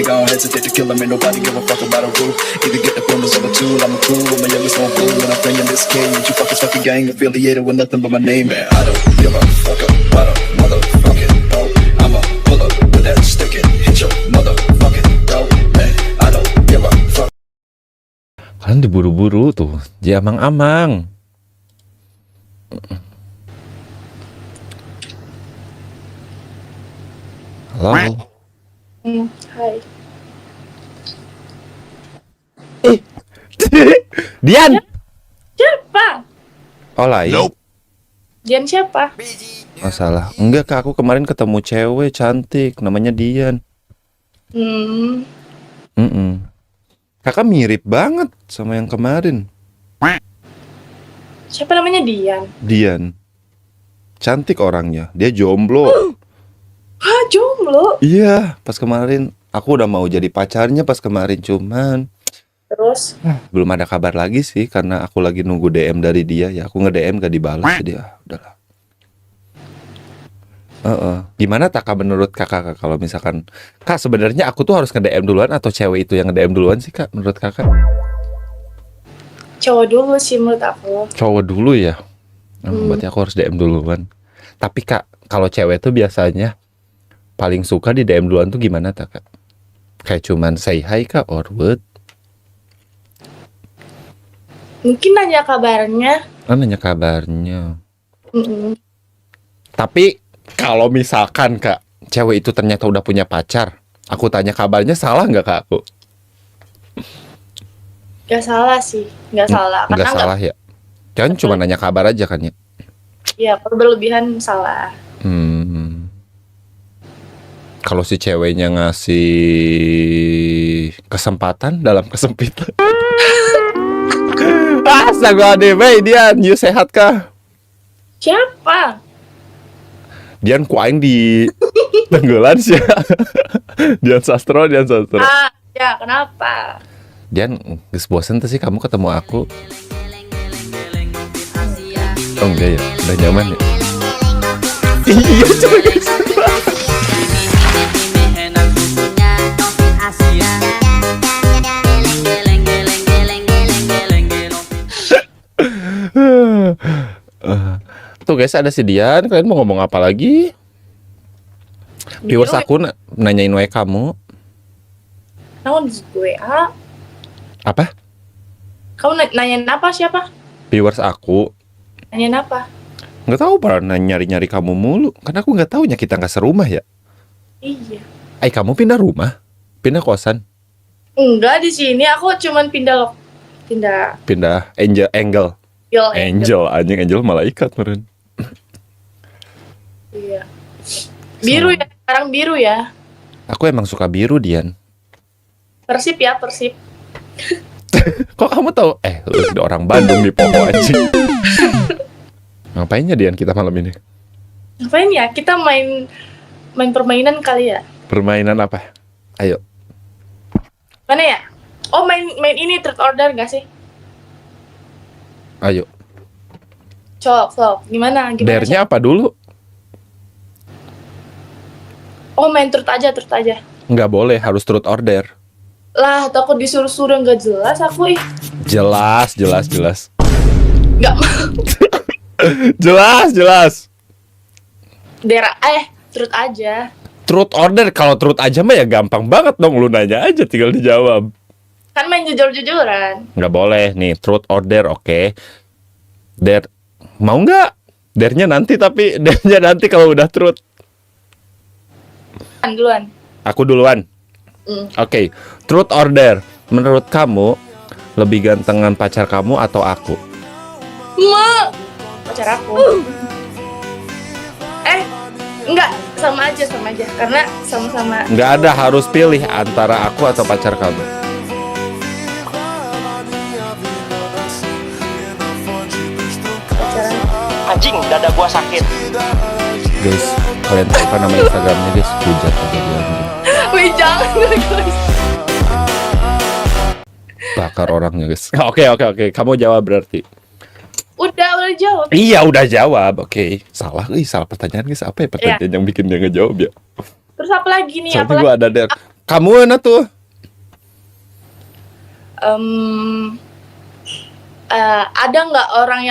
don't hesitate to kill him. Ain't nobody give a fuck about a rule. Either get the feelings of a tool. I'm a cool with my youngest on blue. When I'm playing this game, you fuckers fucking gang affiliated with nothing but my name. Man, I don't give a fuck about a motherfucking bro. I'ma pull up with that stick and hit your motherfucking bro. Man, I don't give a fuck. Kalian diburu-buru tuh, jamang-amang. Halo. Hai. Dian. Siapa? Oh lain. Dian siapa? Masalah. Enggak kak, aku kemarin ketemu cewek cantik, namanya Dian. Kakak mirip banget sama yang kemarin. Siapa namanya Dian? Dian. Cantik orangnya. Dia jomblo. Hah, jomblo? Iya, pas kemarin aku udah mau jadi pacarnya pas kemarin, cuman Terus? belum ada kabar lagi sih karena aku lagi nunggu DM dari dia. Ya aku nge-DM gak dibalas jadi udahlah. Gimana tak menurut kakak kalau misalkan kak sebenarnya aku tuh harus nge-DM duluan atau cewek itu yang nge-DM duluan sih kak menurut kakak? Cowok dulu sih menurut aku. Cowok dulu ya. Berarti aku harus DM duluan. Tapi kak kalau cewek tuh biasanya paling suka di DM duluan tuh gimana tak kak? Kayak cuman say hi kak or what? Mungkin nanya kabarnya. Nanya kabarnya. Mm-mm. Tapi kalau misalkan kak cewek itu ternyata udah punya pacar, aku tanya kabarnya salah nggak kak aku? Gak salah sih, gak salah. Nggak Karena salah ya. Jangan cuma nanya kabar aja kan ya. ya kalau berlebihan salah. Kalau si ceweknya ngasih kesempatan dalam kesempitan. Astagfirullahaladzim, Dian, you sehat kah? Siapa? Dian kuaing di tenggelan sih. Dian Sastro. Ah, ya kenapa? Dian, geus bosen tuh sih kamu ketemu aku. Oh enggak ya, udah nyaman ya. Iya coba guys. Tuh guys ada si Dian, kalian mau ngomong apa lagi? Viewers aku nanyain WA kamu. Namun gue Apa? Kamu nanyain apa siapa? Viewers aku Nanyain apa? nggak tahu pernah nyari-nyari kamu mulu. Karena aku nggak taunya kita nggak serumah ya. Iya. Kamu pindah rumah? Pindah kosan? Enggak di sini aku cuman pindah Angel anjing angel malaikat meren. Iya. Biru ya, sekarang biru ya. Aku emang suka biru Dian. Persib ya, Persib. Kok kamu tahu? Lu udah orang Bandung di Poho anjing. Ngapainnya Dian kita malam ini? Ngapain ya? Kita main permainan kali ya. Permainan apa? Ayo. Mana ya? Oh, main ini truth order gak sih? Ayo. Sok. Gimana? Dare-nya apa dulu? Oh, main truth aja. Nggak boleh, harus truth order. Lah, takut disuruh-suruh nggak jelas aku ih. Jelas. Nggak mau. Jelas. Truth aja. Truth order, kalau truth aja mah ya gampang banget dong. Lu nanya aja tinggal dijawab. Kan main jujur-jujuran. Nggak boleh nih, truth order, oke. Dare, mau nggak? Dare-nya nanti kalau udah truth. Duluan. Aku duluan. Oke, truth order. Menurut kamu lebih gantengan pacar kamu atau aku? Pacar aku. Enggak, sama aja. Karena sama-sama. Nggak ada, harus pilih antara aku atau pacar kamu. Pacaran. Anjing, dada gua sakit. Guys, kalian tahu kan nama Instagramnya guys? Hujat aja dia anjing. Wih, jangan guys. Bakar orangnya guys. Oke. Kamu jawab berarti. Udah jawab. Iya udah jawab. Oke. Salah pertanyaan guys. Apa ya pertanyaan yang bikin dia ngejawab ya? Terus apa lagi nih? Soalnya gue ada dare. Kamu mana tuh? Ada nggak orang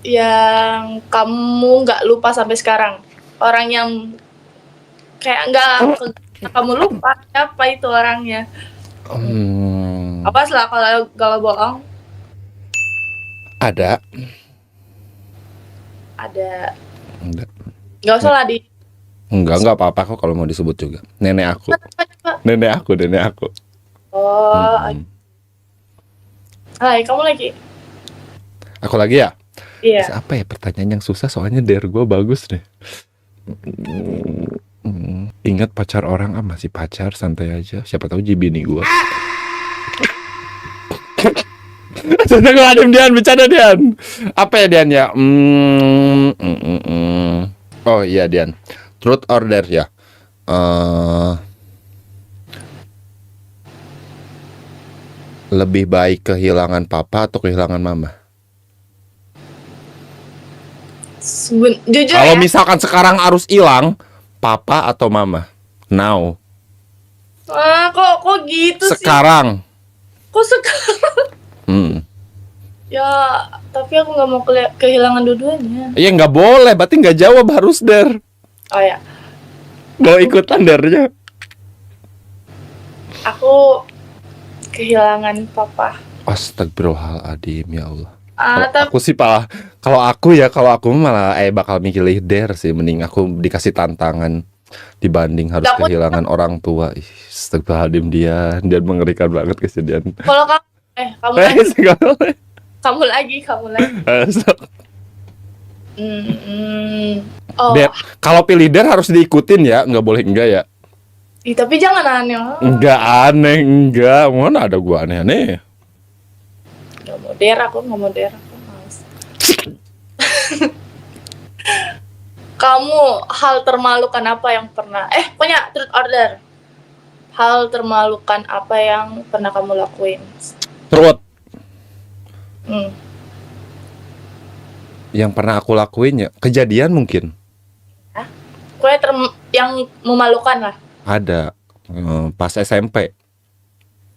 yang kamu nggak lupa sampai sekarang? Orang yang kayak nggak kamu lupa siapa itu orangnya? Apa lah kalau bohong? Ada. Nggak usah lah di. Enggak apa-apa kok kalau mau disebut juga. Nenek aku. Nenek aku. Oh, hai, kamu lagi? Aku lagi ya? Iya. Terus apa ya pertanyaan yang susah soalnya der gue bagus deh. Ingat pacar orang masih pacar santai aja. Siapa tahu jadi bini gue. Sudah gue adem Dian, bercanda Dian. Apa ya Dian ya? Oh iya Dian. Truth or dare ya. Lebih baik kehilangan papa atau kehilangan mama? Jujur Kalau ya, misalkan sekarang harus hilang, papa atau mama? Now. kok gitu sih? Sekarang. Kok sekarang? Ya, tapi aku nggak mau kehilangan dua-duanya. Iya nggak boleh, berarti nggak jawab harus der. Oh ya, Mau ikutan dernya. aku kehilangan papa. Astagfirullahaladzim ya Allah. Tapi Aku sih kalau aku malah bakal milih der sih, mending aku dikasih tantangan dibanding harus Aku- kehilangan orang tua. Astagfirullahaladzim dia mengerikan banget kesedihan. kalau kamu lagi, Nggak boleh. kamu lagi. Oh, Der, kalau pilih der harus diikutin ya, nggak boleh enggak ya. tapi jangan aneh. Enggak aneh, enggak. Mana ada gua aneh-aneh. Aku nggak mau der, aku males. Kamu hal termalukan apa yang pernah? Punya truth order. Hal termalukan apa yang pernah kamu lakuin? Truth. Hmm. Yang pernah aku lakuin ya, kejadian mungkin. Yang memalukan lah. Ada pas SMP.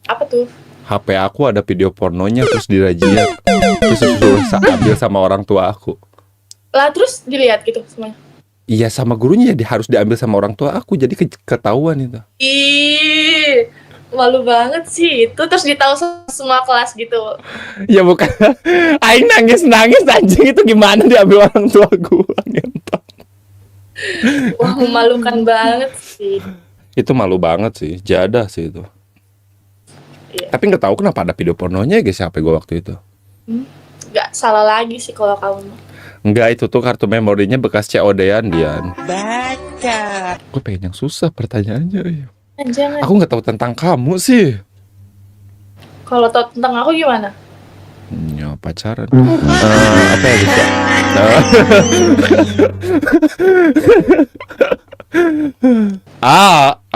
Apa tuh? HP aku ada video pornonya terus dirajia. Terus suruh ambil sama orang tua aku. Lah terus dilihat gitu semuanya. Iya sama gurunya ya harus diambil sama orang tua aku, jadi ketahuan itu. Ih, malu banget sih itu. Terus ditahu semua kelas gitu. Ya bukan. Aing nangis anjing, itu gimana diambil orang tua gua ngentot. Wah, memalukan banget sih. Itu malu banget sih, jadah sih itu. Iya. Tapi nggak tahu kenapa ada video pornonya guys HP gua waktu itu. Gak salah lagi sih kalau kamu. Enggak, itu tuh kartu memorinya bekas COD-an Dian. Baca. Gue pengen yang susah pertanyaannya. Jangan. Aku nggak tahu tentang kamu sih. Kalau tahu tentang aku gimana? Ya pacaran. Apa ya bisa?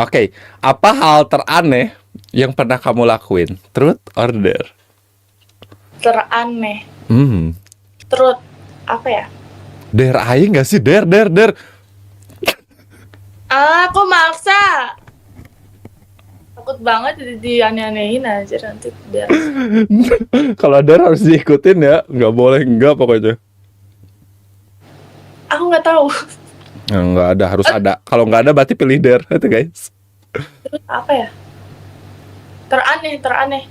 Oke. Apa hal teraneh yang pernah kamu lakuin? Truth or dare? Teraneh. Truth. Apa ya? Dare aing nggak sih? Dare. Aku maksa. Takut banget di aneh-anehin aja nanti. Kalau dare harus diikutin ya, nggak boleh enggak pokoknya. Aku nggak tahu. Nggak ada, harus ada. Kalau nggak ada berarti pilih dare, itu guys. Terus apa ya? Teraneh.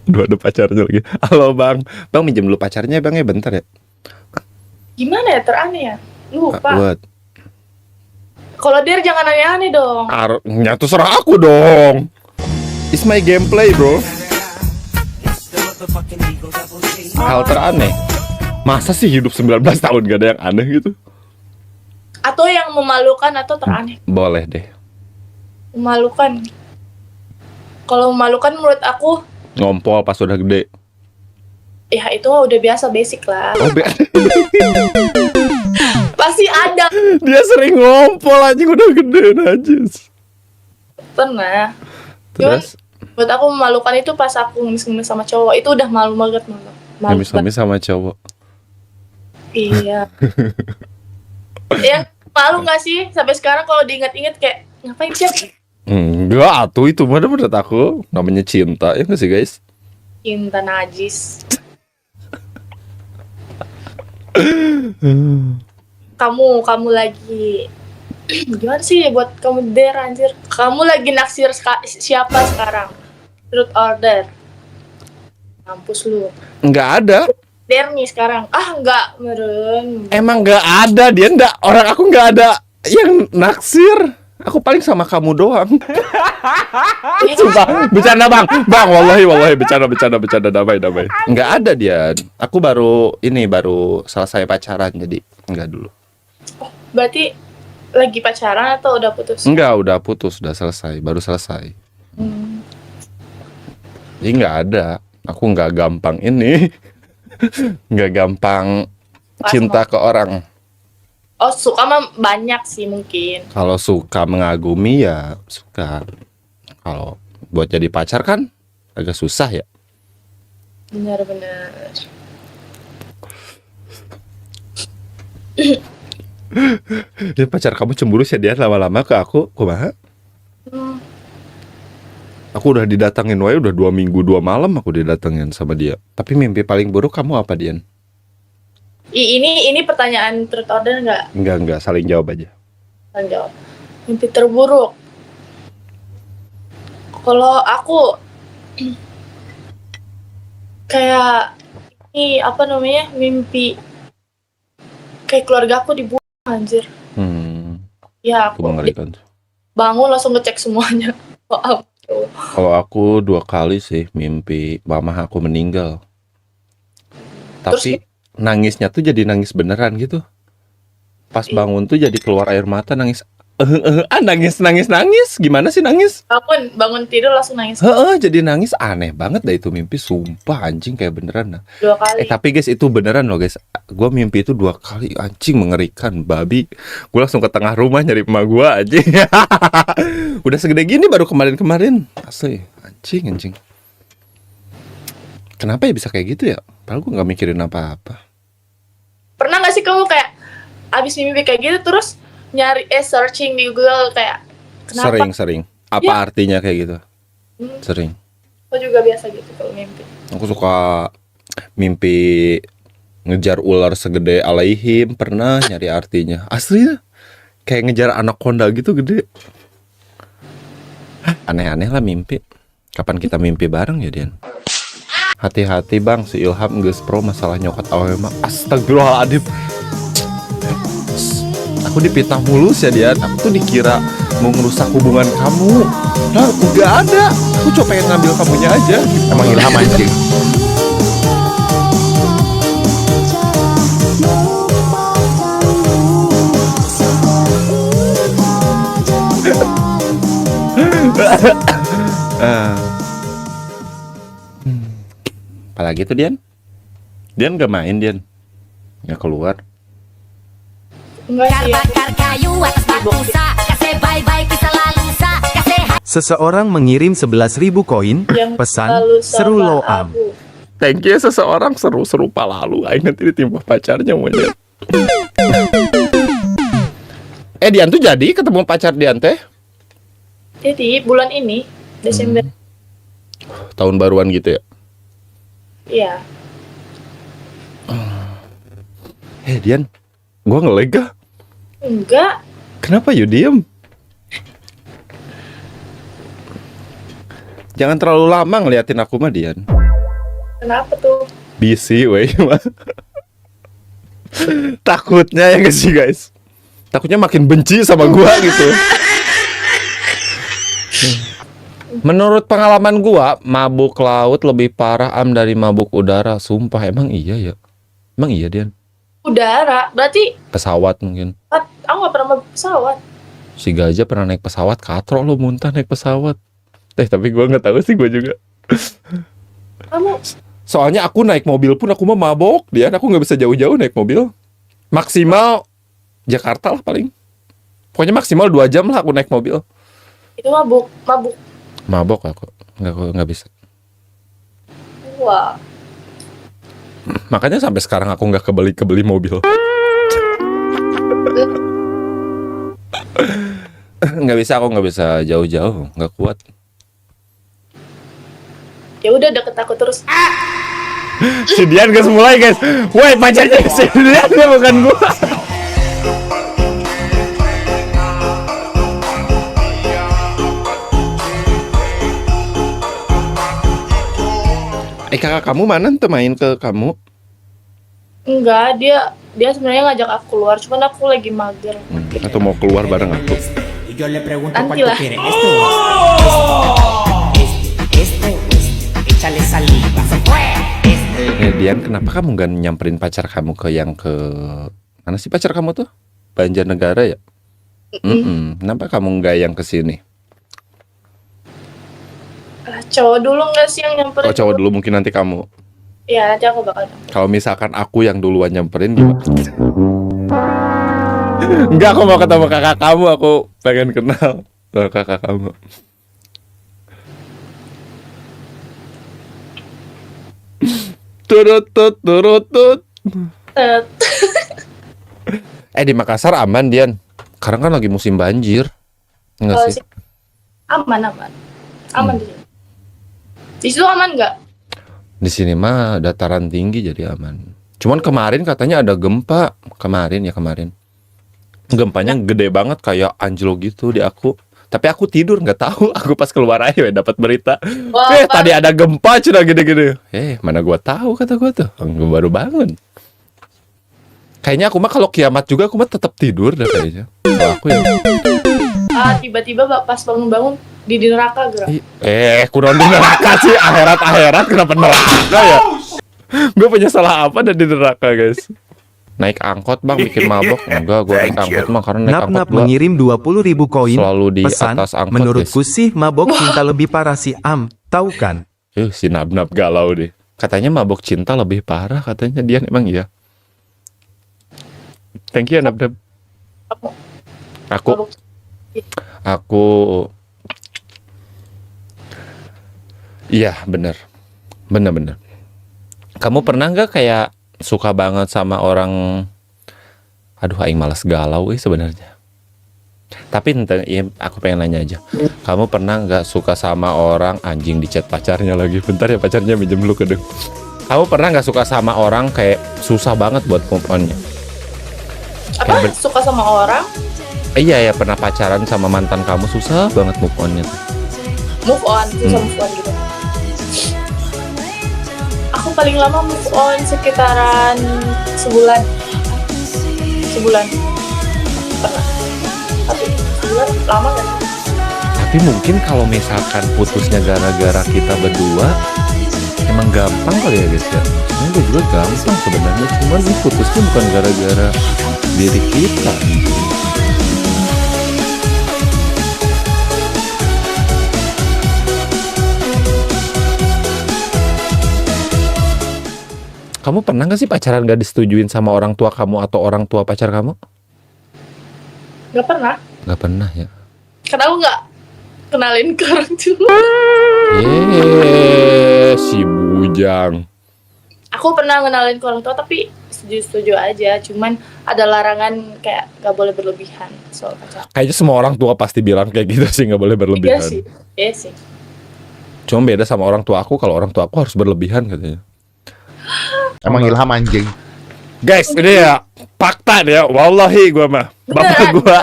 Dua ada pacarnya lagi. Halo bang minjem dulu pacarnya bang ya bentar ya. Gimana ya teraneh ya? Lupa. Buat. Kalau dia jangan aneh-aneh dong. Ya terserah aku dong. It's my gameplay bro. Hal teraneh. Masa sih hidup 19 tahun gak ada yang aneh gitu? Atau yang memalukan atau teraneh. Boleh deh. Memalukan. Kalau memalukan menurut aku, Ngompol pas udah gede. ya itu udah biasa, basic lah. Oh, Pasti ada. dia sering ngompol anjing udah gede najis. Pernah. Terus Buat aku memalukan itu pas aku ngemis-ngemis sama cowok. Itu udah malu banget. ngemis-ngemis sama cowok. Iya. Ya, Malu nggak sih sampai sekarang kalau diingat-ingat kayak ngapain sih Enggak, atuh itu mana menurut aku namanya cinta ya nggak sih guys? cinta najis. Kamu lagi gimana sih ya buat kamu der anjir? Kamu lagi naksir siapa sekarang? Truth order. Mampus lu. Nggak ada. Der nih sekarang. Enggak, meren. Emang nggak ada dia nggak. Orang aku nggak ada yang naksir. Aku paling sama kamu doang. Sumpah, bercanda bang, wallahi bercanda damai. Nggak ada dia. Aku baru selesai pacaran jadi nggak dulu. Oh, berarti lagi pacaran atau udah putus? Enggak, udah putus, udah selesai, baru selesai. Jadi nggak ada. Aku nggak gampang ini, nggak gampang cinta ke orang. Oh, suka mah banyak sih mungkin. Kalau suka mengagumi ya suka. Kalau buat jadi pacar kan agak susah ya. Benar-benar. Dia pacar kamu cemburu sih dia lama-lama ke aku, kumaha? Aku udah didatengin wae udah 2 minggu 2 malam aku didatengin sama dia. Tapi mimpi paling buruk kamu apa, Dian? Ini pertanyaan truth order nggak? Enggak, saling jawab aja. Saling jawab. Mimpi terburuk. Kalau aku kayak ini apa namanya? Mimpi kayak keluarga aku dibuang anjir. Ya Aku aku mengerikan. bangun langsung ngecek semuanya. Maaf. Kalau aku 2 kali sih mimpi mama aku meninggal. Tapi nangisnya tuh jadi nangis beneran gitu. Pas bangun tuh jadi keluar air mata nangis. Nangis. Gimana sih nangis? Bangun tidur langsung nangis. Jadi nangis aneh banget dah itu mimpi. Sumpah anjing kayak beneran. 2 kali. Tapi guys itu beneran loh guys. Gua mimpi itu 2 kali anjing mengerikan babi. Gue langsung ke tengah rumah nyari emak gua anjing. Udah segede gini baru kemarin. Asli anjing. Kenapa ya bisa kayak gitu ya? Padahal gue nggak mikirin apa-apa. Pernah nggak sih kamu kayak abis mimpi kayak gitu terus nyari searching di Google kayak kenapa? Sering. Apa artinya kayak gitu? Sering. Aku juga biasa gitu kalau mimpi. Aku suka mimpi ngejar ular segede alaihim, pernah nyari artinya. Asli kayak ngejar anaconda gitu gede. Aneh-aneh lah mimpi. Kapan kita mimpi bareng ya, Dian? Hati-hati bang, si Ilham geus pro masalah nyokat awewe mah. Astagfirullahaladzim. Aku dipitnah mulus ya Dian. Aku tuh dikira mau ngerusak hubungan kamu. Nah, gak ada. Aku cuma pengen ngambil kamunya aja. Emang Ilham anjing. Apalagi tuh Dian? Dian gak main Dian? Gak keluar? Enggak sih. Bakar kayu atas batu sa, kasih bye-bye kisah lalu sa, kasih Seseorang mengirim 11.000 koin, Yang pesan selalu seru sama lo am. aku. Thank you seseorang seru-seru palalu. Aing nanti ditimpa pacarnya monyet. Dian tuh jadi ketemu pacar Dian teh? Jadi bulan ini Desember. Tahun baruan gitu ya? Iya. Dian, gua ngelega. Enggak. Kenapa you diem? Jangan terlalu lama ngeliatin aku mah Dian. Kenapa tuh? Busy wey. Takutnya ya gak sih guys? Takutnya makin benci sama gua gitu. Menurut pengalaman gua, mabuk laut lebih parah dari mabuk udara. Sumpah emang iya ya? Emang iya Dian? Udara. Berarti Pesawat mungkin. aku gak pernah mabuk pesawat. Si Gajah pernah naik pesawat, katro lo muntah naik pesawat. Tapi gua nggak tahu sih gua juga. Kamu Soalnya aku naik mobil pun aku mah mabok Dian. Aku nggak bisa jauh-jauh naik mobil. Maksimal Jakarta lah paling. Pokoknya maksimal 2 jam lah aku naik mobil. itu mabuk. Mabok aku nggak bisa. Wah. Makanya sampai sekarang aku nggak kebeli mobil. Nggak bisa, aku nggak bisa jauh-jauh, nggak kuat. Ya udah deket aku terus. Si Dian guys mulai guys. Woi pacarnya si Dian dia bukan gua. Kakak kamu mana tuh main ke kamu? Enggak, dia sebenarnya ngajak aku keluar, cuman aku lagi mager. Atau mau keluar bareng aku? Y yo le pregunto Nanti cuál lah. tú quieres. Este o este. Échale saliva. Se fue. Dian, kenapa kamu nggak nyamperin pacar kamu ke yang ke mana sih pacar kamu tuh? Banjarnegara ya? Kenapa kamu nggak yang ke sini? Cowok dulu nggak sih yang nyamperin? Oh cowok dulu, mungkin nanti kamu. Ya nanti aku bakal nyamperin. Kalau misalkan aku yang duluan nyamperin gimana? Enggak, aku mau ketemu kakak kamu, aku pengen kenal sama kakak kamu. Turut. Tet. Di Makassar aman Dian. Sekarang kan lagi musim banjir. Enggak Kalau sih? sih aman di sini. Di situ aman nggak? Di sini mah dataran tinggi jadi aman. Cuman kemarin katanya ada gempa. Kemarin. Gempanya gede banget kayak anjlok gitu di aku. Tapi aku tidur nggak tahu. Aku pas keluar aja dapat berita. Wah, Tadi ada gempa cina gede-gede. Mana gua tahu kata gua tuh. Gua baru bangun. Kayaknya aku mah kalau kiamat juga aku mah tetap tidur dah kayaknya. Kalau aku ya. Tiba-tiba pas bangun-bangun di neraka gerak. Kurang di neraka sih. Akhirat kenapa neraka ya? Gue punya salah apa dan di neraka guys? Naik angkot bang bikin mabok? Enggak, gue naik angkot mah karena naik angkot Nap-nap gue mengirim 20.000 koin. selalu di Pesan, atas angkot menurutku guys. sih mabok cinta lebih parah si Am, tahu kan? Si Nab-Nab galau deh. Katanya mabok cinta lebih parah katanya dia emang iya. Thank you Nab-Nab. Mabok. Aku iya bener. Kamu pernah nggak kayak suka banget sama orang? Aduh, aing malas galau sebenarnya. Tapi ya, aku pengen nanya aja. Kamu pernah nggak suka sama orang anjing di chat pacarnya lagi? Bentar ya pacarnya minjem dulu kedeng. Kamu pernah nggak suka sama orang kayak susah banget buat move on-nya? Apa? Suka sama orang? Iya ya, pernah pacaran sama mantan kamu susah banget move on-nya. Susah move on gitu. Aku paling lama move on sekitaran sebulan. Pernah. Tapi sebulan lama kan? Tapi mungkin kalau misalkan putusnya gara-gara kita berdua, emang gampang kali ya guys ya. Sebenarnya gue juga gampang sebenarnya, cuman ini putusnya bukan gara-gara diri kita. Kamu pernah gak sih pacaran gak disetujuin sama orang tua kamu atau orang tua pacar kamu? Gak pernah. Gak pernah ya. Karena aku nggak kenalin ke orang tua. Si bujang. Aku pernah kenalin ke orang tua tapi setuju aja. Cuman ada larangan kayak gak boleh berlebihan soal pacaran. Kayaknya semua orang tua pasti bilang kayak gitu sih, gak boleh berlebihan. Iya sih. Cuma beda sama orang tua aku, kalau orang tua aku harus berlebihan katanya. Emang Ilham anjing. Guys, ini ya fakta nih ya. Wallahi gua mah. Bapak gua.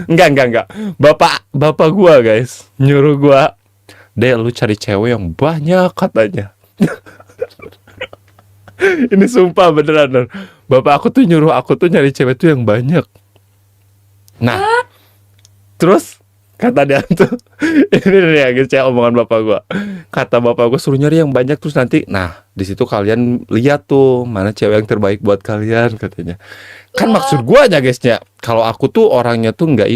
Enggak. Bapak gua guys nyuruh gua, "Dek, lu cari cewek yang banyak," katanya. Ini sumpah beneran. Bapak aku tuh nyuruh aku tuh nyari cewek tuh yang banyak. Nah, terus kata dia tuh, ini nih ya guys ya omongan bapak gua. Kata bapak gua suruh nyari yang banyak terus nanti, nah di situ kalian lihat tuh mana cewek yang terbaik buat kalian katanya. Kan maksud gua aja guysnya, kalau aku tuh orangnya tuh nggak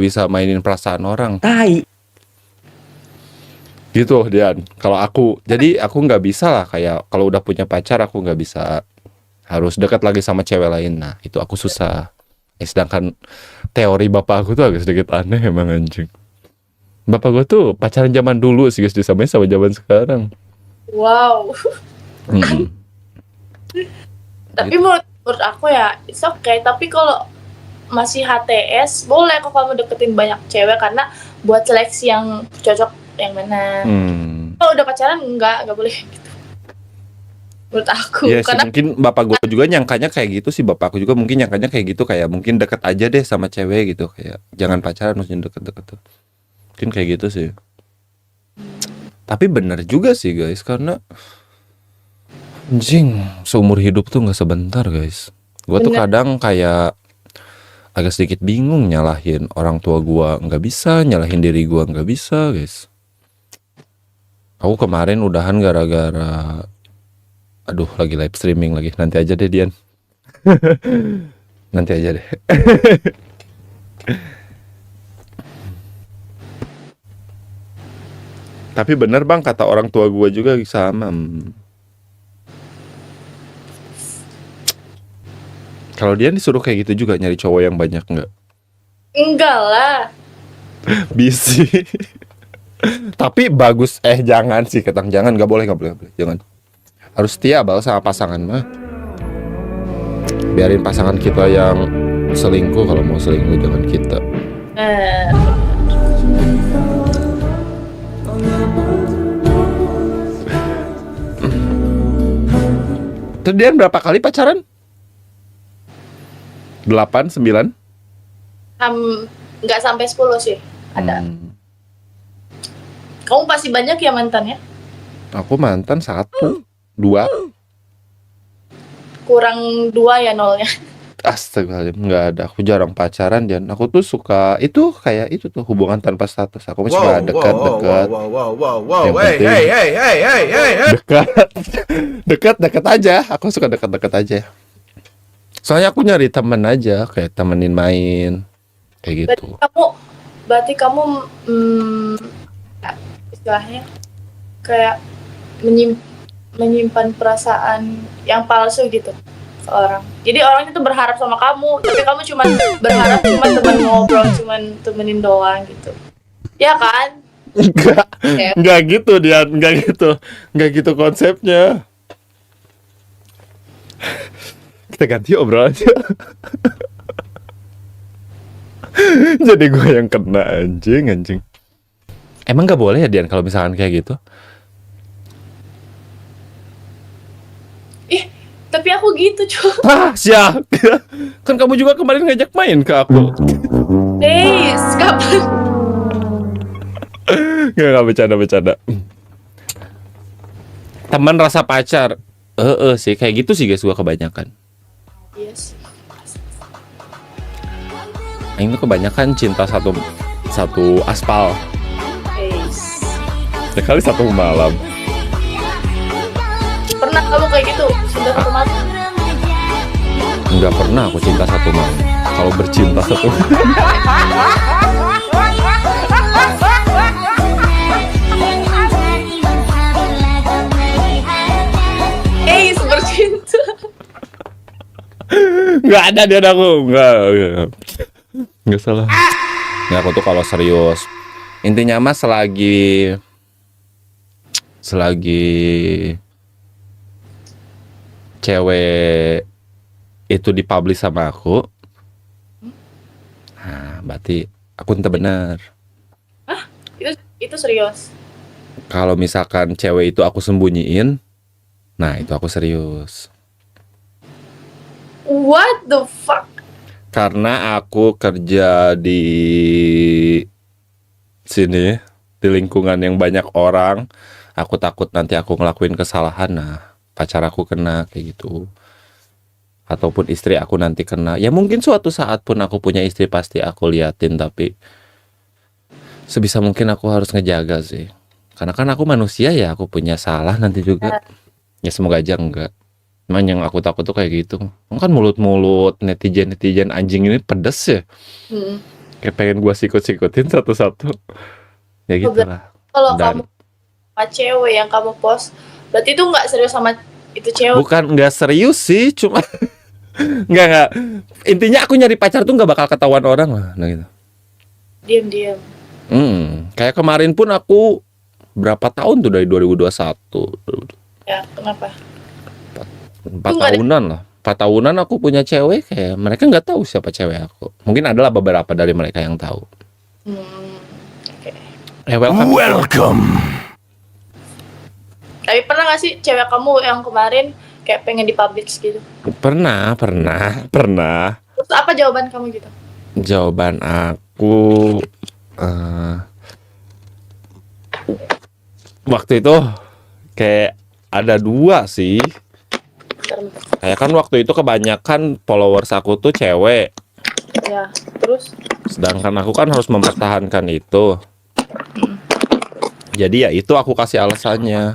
bisa mainin perasaan orang. Tai. Gitu Dian. Kalau aku, jadi aku nggak bisa lah kayak kalau udah punya pacar aku nggak bisa harus dekat lagi sama cewek lain. Nah itu aku susah. Sedangkan teori bapak aku tuh agak sedikit aneh emang anjing. Bapak gue tuh pacaran zaman dulu sih guys, disamain sama zaman sekarang. Wow. Tapi menurut aku ya it's okay. Tapi kalau masih HTS, boleh kok kamu deketin banyak cewek karena buat seleksi yang cocok yang mana. Kalau udah pacaran enggak boleh gitu. Menurut aku Iya sih, karena mungkin bapak gue juga nyangkanya kayak gitu sih. Bapakku juga mungkin nyangkanya kayak gitu, kayak mungkin deket aja deh sama cewek gitu, kayak jangan pacaran, maksudnya deket-deket tuh. Mungkin kayak gitu sih. Tapi bener juga sih guys, karena anjing seumur hidup tuh nggak sebentar guys. Gue tuh Bener. kadang kayak agak sedikit bingung nyalahin orang tua gue nggak bisa, nyalahin diri gue nggak bisa guys. Aku kemarin udahan gara-gara, aduh lagi live streaming lagi. Nanti aja deh Dian. Nanti aja deh. Tapi bener bang kata orang tua gue juga sama. Kalau Dian disuruh kayak gitu juga nyari cowok yang banyak nggak? enggak lah. Bisi. Tapi bagus, jangan sih Ketang, jangan, nggak boleh, jangan. Harus setia bal sama pasangan mah. Biarin pasangan kita yang selingkuh, kalau mau selingkuh jangan kita. Terus Dian berapa kali pacaran? 8, 9? Nggak sampai 10 sih. Ada. Kamu pasti banyak ya mantannya? Aku mantan 1, 2. Kurang 2 ya nolnya. Astagfirullahaladzim, nggak ada. Aku jarang pacaran dan aku tuh suka itu kayak itu tuh hubungan tanpa status. Aku suka dekat-dekat. Yang penting dekat aja. Aku suka dekat-dekat aja. Soalnya aku nyari temen aja, kayak temenin main, kayak gitu. Berarti kamu istilahnya kayak menyimpan perasaan yang palsu gitu ke orang. Jadi orang itu berharap sama kamu, tapi kamu cuma berharap cuma teman ngobrol, cuma temenin doang gitu. Ya kan? Enggak gitu dia, enggak gitu konsepnya. Kita ganti obrolannya. Jadi gue yang kena anjing. Emang nggak boleh ya Dian kalau misalkan kayak gitu? Tapi aku gitu cuy. Siap. Kan kamu juga kemarin ngajak main ke aku. Kapan? Nggak bercanda. Teman rasa pacar. Sih kayak gitu sih guys, gua kebanyakan. Yes. Ini kebanyakan cinta satu aspal. Ya kali satu malam. Pernah kamu kayak gitu? Cinta satu malam? Nggak pernah aku cinta satu malam. Kalau bercinta satu bercinta. nggak ada dia aku nggak salah. Nggak, aku tuh kalau serius intinya mah selagi cewek itu dipublish sama aku, nah berarti aku ente bener. Itu serius. Kalau misalkan cewek itu aku sembunyiin, nah itu aku serius. What the fuck? Karena aku kerja di sini, di lingkungan yang banyak orang, aku takut nanti aku ngelakuin kesalahan, nah pacar aku kena kayak gitu. Ataupun istri aku nanti kena. Ya mungkin suatu saat pun aku punya istri pasti aku liatin, tapi sebisa mungkin aku harus ngejaga sih. Karena kan aku manusia ya, aku punya salah nanti juga. Ya semoga aja enggak. Cuman yang aku takut tuh kayak gitu. Kan mulut-mulut netizen anjing ini pedes ya. Kayak pengen gua sikut-sikutin satu-satu. Ya gitu lah. Kalau kamu sama cewek yang kamu post, berarti itu nggak serius sama itu cewek? Bukan nggak serius sih, cuma nggak. Intinya aku nyari pacar tuh nggak bakal ketahuan orang lah, nah gitu. Diam-diam. Kayak kemarin pun aku berapa tahun tuh dari 2021. Ya, kenapa? 4 tahunan lah. 4 tahunan aku punya cewek, kayak mereka nggak tahu siapa cewek aku. Mungkin adalah beberapa dari mereka yang tahu. Oke. Welcome. Tapi pernah gak sih cewek kamu yang kemarin kayak pengen dipublish gitu? Pernah. Terus apa jawaban kamu gitu? Jawaban aku waktu itu kayak ada 2 sih. Kayak kan waktu itu kebanyakan followers aku tuh cewek. Ya, terus? Sedangkan aku kan harus mempertahankan itu. Jadi ya itu aku kasih alasannya.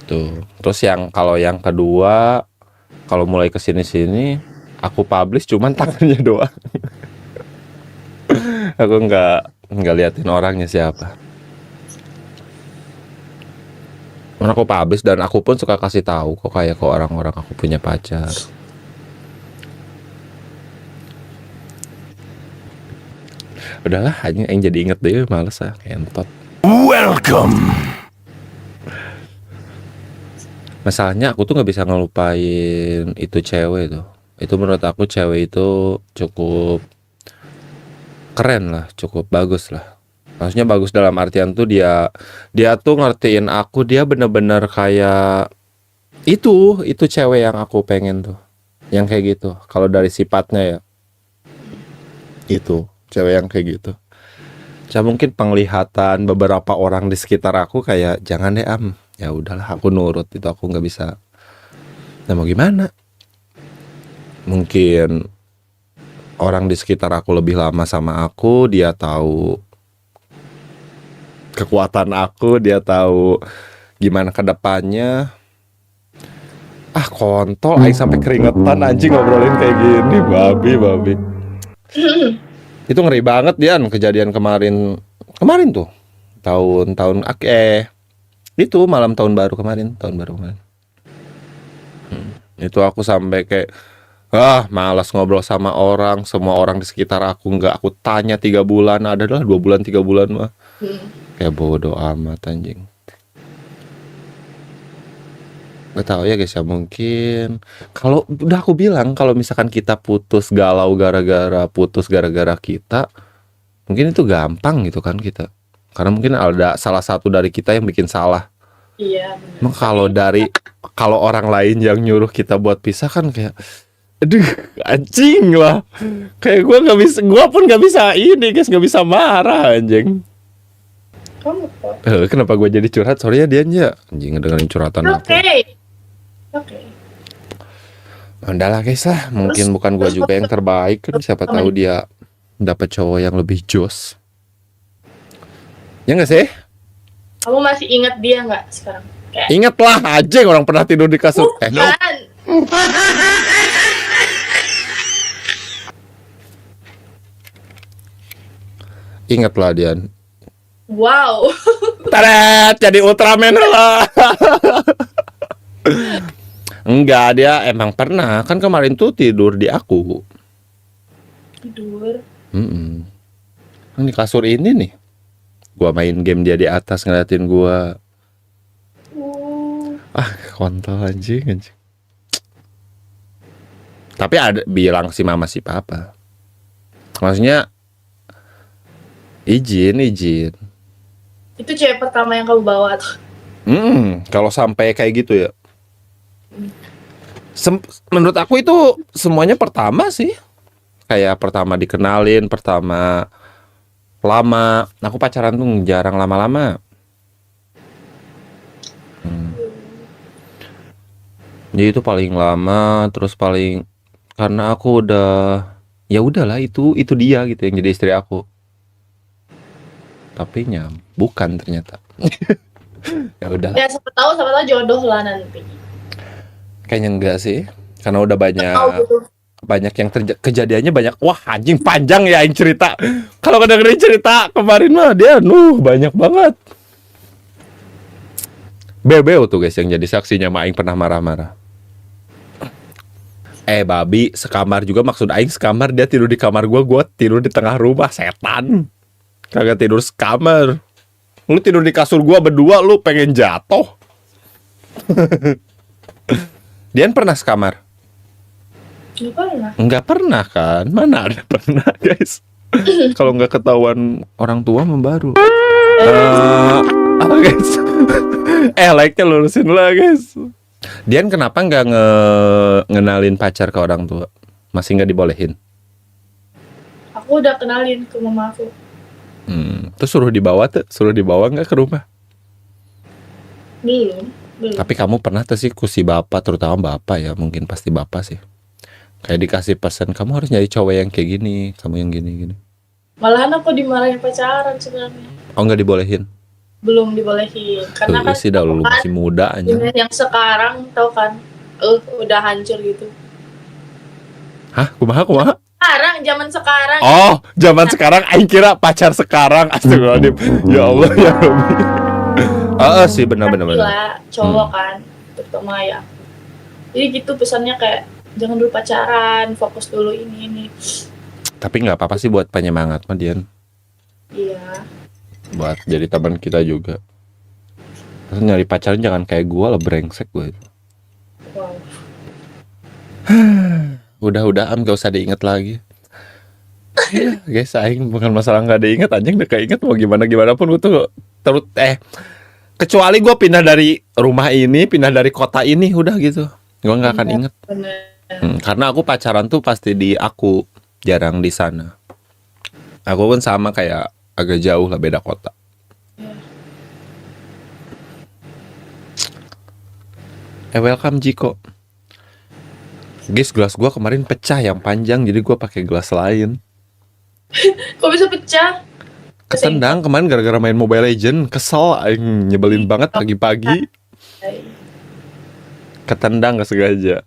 Tuh. Terus kalau yang kedua, kalau mulai kesini aku publish cuman tangannya doang. Aku nggak liatin orangnya siapa. Aku publish dan aku pun suka kasih tahu kok kayak ke orang-orang aku punya pacar. Udahlah, hanya yang jadi inget deh, males ah, kentot. Welcome. Masalahnya aku tuh nggak bisa ngelupain itu cewek tuh. Itu menurut aku cewek itu cukup keren lah, cukup bagus lah. Maksudnya bagus dalam artian tuh dia tuh ngertiin aku, dia bener-bener kayak itu cewek yang aku pengen tuh, yang kayak gitu. Kalau dari sifatnya ya, itu cewek yang kayak gitu. Cuma mungkin penglihatan beberapa orang di sekitar aku kayak jangan deh ya udahlah aku nurut, itu aku nggak bisa. Nah mau gimana? Mungkin orang di sekitar aku lebih lama sama aku, dia tahu kekuatan aku, dia tahu gimana ke depannya. Kontol aing sampai keringetan anjing ngobrolin kayak gini, babi. Itu ngeri banget Dian, kejadian kemarin tuh. Tahun itu malam tahun baru kemarin. Itu aku sampai kayak malas ngobrol sama orang. Semua orang di sekitar aku nggak aku tanya 3 bulan, adalah 2 bulan 3 bulan mah. Kayak bodo amat anjing. Gak tahu ya guys ya, mungkin kalau udah aku bilang kalau misalkan kita putus gara-gara kita, mungkin itu gampang gitu kan kita. Karena mungkin ada salah satu dari kita yang bikin salah. Iya. Emang kalau orang lain yang nyuruh kita buat pisah kan kayak aduh anjing lah. Kayak gue pun nggak bisa ini guys, nggak bisa marah anjing. Kamu kok? Kenapa gue jadi curhat? Sorry ya Dian ya. Anjing ngedengerin curhatan aku. Oke. Udahlah guys lah, mungkin bukan gue juga yang terbaik kan, siapa tahu dia dapat cowok yang lebih jos. Ya nggak sih? Kamu masih ingat dia nggak sekarang? Ingat lah, anjing orang pernah tidur di kasur. Bukan. Ingat lah Dian. Wow. Taret, jadi Ultraman lah. Enggak, dia emang pernah. Kan kemarin tuh tidur di aku. Tidur? Kan di kasur ini nih. Gua main game, dia di atas ngeliatin gua. Kontol anjing. Tapi ada bilang si mama si papa. Maksudnya izin. Itu cewek pertama yang kamu bawa tuh? Kalau sampai kayak gitu ya. Menurut aku itu semuanya pertama sih. Kayak pertama dikenalin, pertama lama. Aku pacaran tuh jarang lama-lama. Jadi itu paling lama, terus paling karena aku udah ya udahlah itu dia gitu yang jadi istri aku. Tapi bukan ternyata. Ya udah. Ya siapa tahu jodoh lah nanti. Kayaknya enggak sih, karena udah Gitu. banyak yang kejadiannya banyak. Wah anjing panjang ya yang cerita. Kalau dengerin cerita kemarin mah dia banyak banget. Bebeu tuh guys yang jadi saksinya Aing pernah marah-marah. Babi sekamar juga, maksud Aing sekamar, dia tidur di kamar gua tidur di tengah rumah, setan. Kagak tidur sekamar. Lu tidur di kasur gua berdua, lu pengen jatuh. Dian pernah sekamar? Nggak pernah. Nggak pernah kan? Mana ada pernah guys? Kalau nggak ketahuan orang tua membaru. Apa guys? Like-nya lurusin lah guys. Dian kenapa nggak ngenalin pacar ke orang tua? Masih nggak dibolehin? Aku udah kenalin ke mama aku. Terus suruh dibawa nggak ke rumah? Belum. Tapi kamu pernah tuh sih si bapak, terutama bapak ya, mungkin pasti bapak sih. Kayak dikasih pesan, kamu harus nyari cowok yang kayak gini, kamu yang gini. Malahan aku dimarahin pacaran sebenarnya. Oh nggak dibolehin? Belum dibolehin. Karena kan sih dah lu masih muda aja. dengan yang sekarang tau kan, udah hancur gitu. Hah? Kumaha? Sekarang, zaman sekarang. Oh, zaman sekarang aing kira pacar sekarang. Astagfirullahaladzim. Ya Allah ya Rabbi. Sih benar. Gila, cowok kan, terutama ya. Jadi gitu pesannya kayak jangan dulu pacaran, fokus dulu ini. Tapi nggak apa-apa sih buat penyemangat mah Dian. Iya. Buat jadi teman kita juga. Terus nyari pacaran jangan kayak gue lah, brengsek gue. Wow. Udah gak usah diinget lagi. Ya, guys, aing bukan masalah nggak diinget, anjing udah keinget mau gimana pun gue tuh kecuali gue pindah dari rumah ini, pindah dari kota ini, udah gitu. Gue nggak akan inget. Karena aku pacaran tuh pasti di aku, jarang di sana. Aku pun sama kayak agak jauh lah, beda kota. Welcome Jiko. Guys, gelas gua kemarin pecah yang panjang, jadi gua pakai gelas lain. Kok bisa pecah? Ketendang kemarin gara-gara main Mobile Legend, kesel, nyebelin banget pagi-pagi. Ketendang gak sengaja.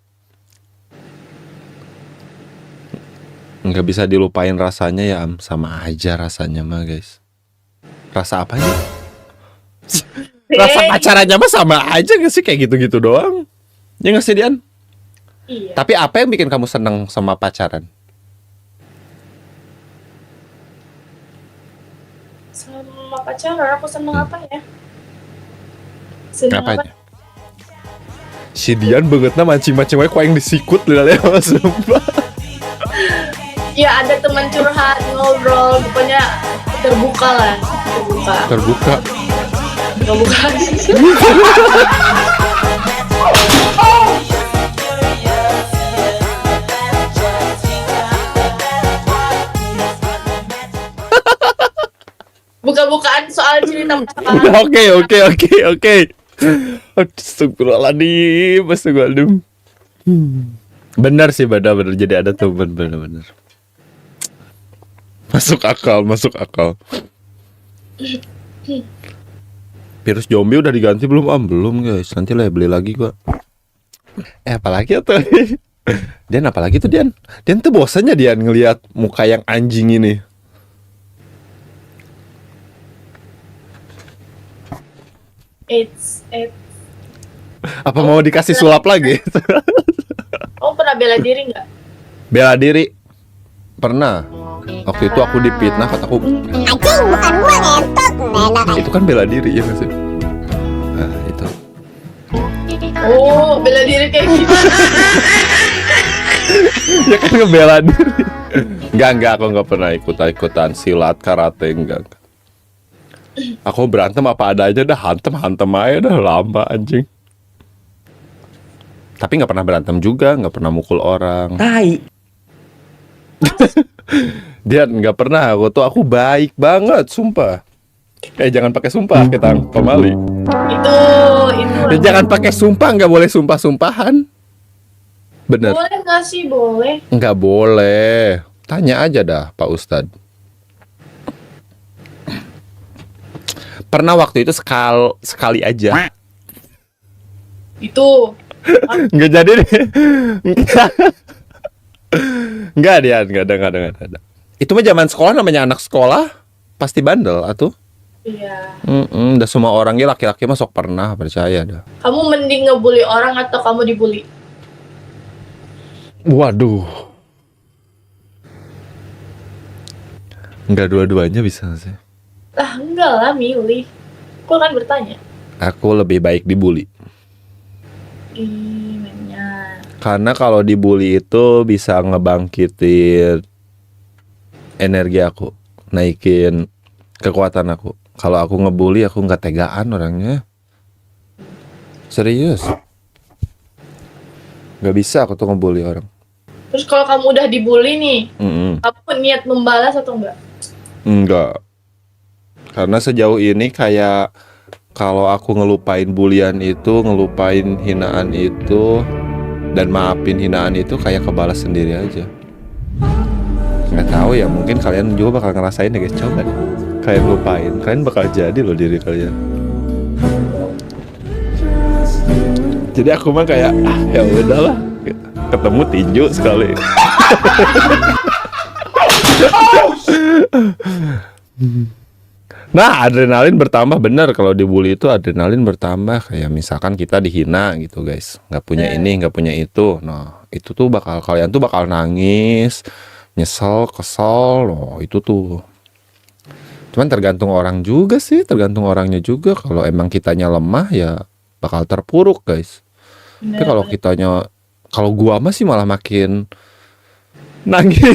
Nggak bisa dilupain rasanya ya, sama aja rasanya mah guys. Rasa apanya? Rasa pacarannya mah sama aja gak sih, kayak gitu-gitu doang. Ya nggak sih Dian? Iya. Tapi apa yang bikin kamu seneng sama pacaran? Sama pacaran aku seneng apa ya? Seneng apa? Apanya? Si Dian bangetnya mancing-mancing wae kok yang disikut lihat ya sumpah. Ya ada teman curhat, ngobrol, pokoknya terbuka lah, Terbuka. Buka-bukaan soal cerita pasangan. Oke. Astagfirullahaladzim. Benar sih, benar. Jadi ada teman, benar. Masuk akal. Virus zombie udah diganti belum? Belum guys. Nanti lah beli lagi gua. Apalagi tuh? Dian apalagi tuh Dian? Dian tuh bosannya Dian ngelihat muka yang anjing ini. It's Apa mau dikasih sulap lagi? Kamu pernah bela diri nggak? Bela diri? Pernah. Waktu itu aku dipitnah, kataku Anjing bukan gua ngentot. itu kan bela diri ya nggak sih? Nah itu. Oh, bela diri kayak gimana? Ya kan ngebela diri. Enggak, aku nggak pernah ikutan silat, karate, enggak. Aku berantem apa ada aja dah, hantem aja dah, lama anjing. Tapi nggak pernah berantem juga, nggak pernah mukul orang. Tai. Dia nggak pernah, aku baik banget, sumpah. Jangan pakai sumpah kita pemali. Itu. Jangan pakai sumpah, nggak boleh sumpah-sumpahan. Bener. Boleh nggak sih? Boleh. Nggak boleh. Tanya aja dah Pak Ustadz. Pernah waktu itu sekali aja. Itu. Nggak jadi deh. Nggak ada. Itu mah zaman sekolah, namanya anak sekolah pasti bandel atuh. Iya. Udah semua orangnya laki-laki masuk pernah, percaya dah. Kamu mending ngebully orang atau kamu dibully? Waduh. Nggak dua-duanya bisa sih. Lah enggak lah, milih. Aku kan bertanya. Aku lebih baik dibully. Gimana? Karena kalau dibully itu bisa ngebangkitin energi aku, naikin kekuatan aku. Kalau aku ngebully, aku nggak tegaan orangnya. Serius. Nggak bisa aku tuh ngebully orang. Terus kalau kamu udah dibully nih, kamu niat membalas atau enggak? Enggak. Karena sejauh ini kayak kalau aku ngelupain bulian itu, ngelupain hinaan itu, dan maafin hinaan itu kayak kebalas sendiri aja. Nggak tahu ya, mungkin kalian juga bakal ngerasain deh guys. Coba deh kalian lupain, kalian bakal jadi loh diri kalian. Jadi aku mah kayak ya udahlah, ketemu tinju sekali. Nah, adrenalin bertambah bener kalau dibully itu adrenalin bertambah. Kayak misalkan kita dihina gitu guys, nggak punya ini, nggak punya itu. Nah, itu tuh kalian tuh bakal nangis, nyesel, kesel. Loh, itu tuh. Cuman tergantung orang juga sih, tergantung orangnya juga. Kalau emang kitanya lemah ya bakal terpuruk guys. Tapi kalau kitanya, kalau gua mah sih malah makin nangis.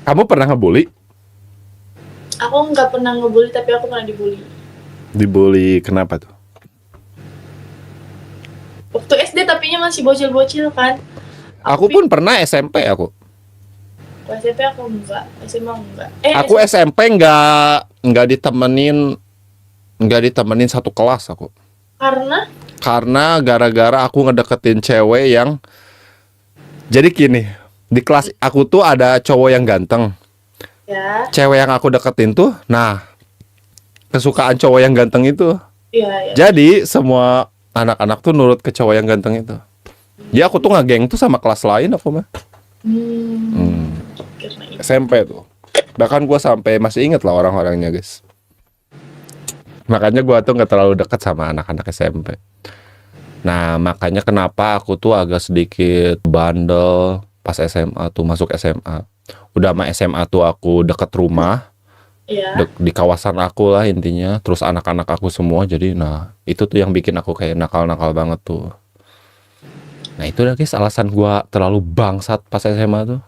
Kamu pernah ngebully? Aku nggak pernah ngebully, tapi aku pernah dibully. Dibully kenapa tuh? Waktu SD tapinya masih bocil-bocil kan. Aku pun pernah SMP aku. Kalau SMP aku enggak, SMA enggak. Aku SMP nggak ditemenin satu kelas aku. Karena gara-gara aku ngedeketin cewek yang, jadi gini, di kelas aku tuh ada cowok yang ganteng. Ya. Cewek yang aku deketin tuh, nah kesukaan cowok yang ganteng itu. Iya. Jadi semua anak-anak tuh nurut ke cowok yang ganteng itu. Ya aku tuh ngegeng tuh sama kelas lain aku mah. SMP tuh. Bahkan gue sampai masih inget lah orang-orangnya guys. Makanya gue tuh nggak terlalu dekat sama anak-anak SMP. Nah makanya kenapa aku tuh agak sedikit bandel pas SMA tuh, masuk SMA. Udah sama SMA tuh aku deket rumah. Iya. Di kawasan aku lah intinya. Terus anak-anak aku semua. Jadi nah itu tuh yang bikin aku kayak nakal-nakal banget tuh. Nah itu udah guys alasan gue terlalu bangsat pas SMA tuh.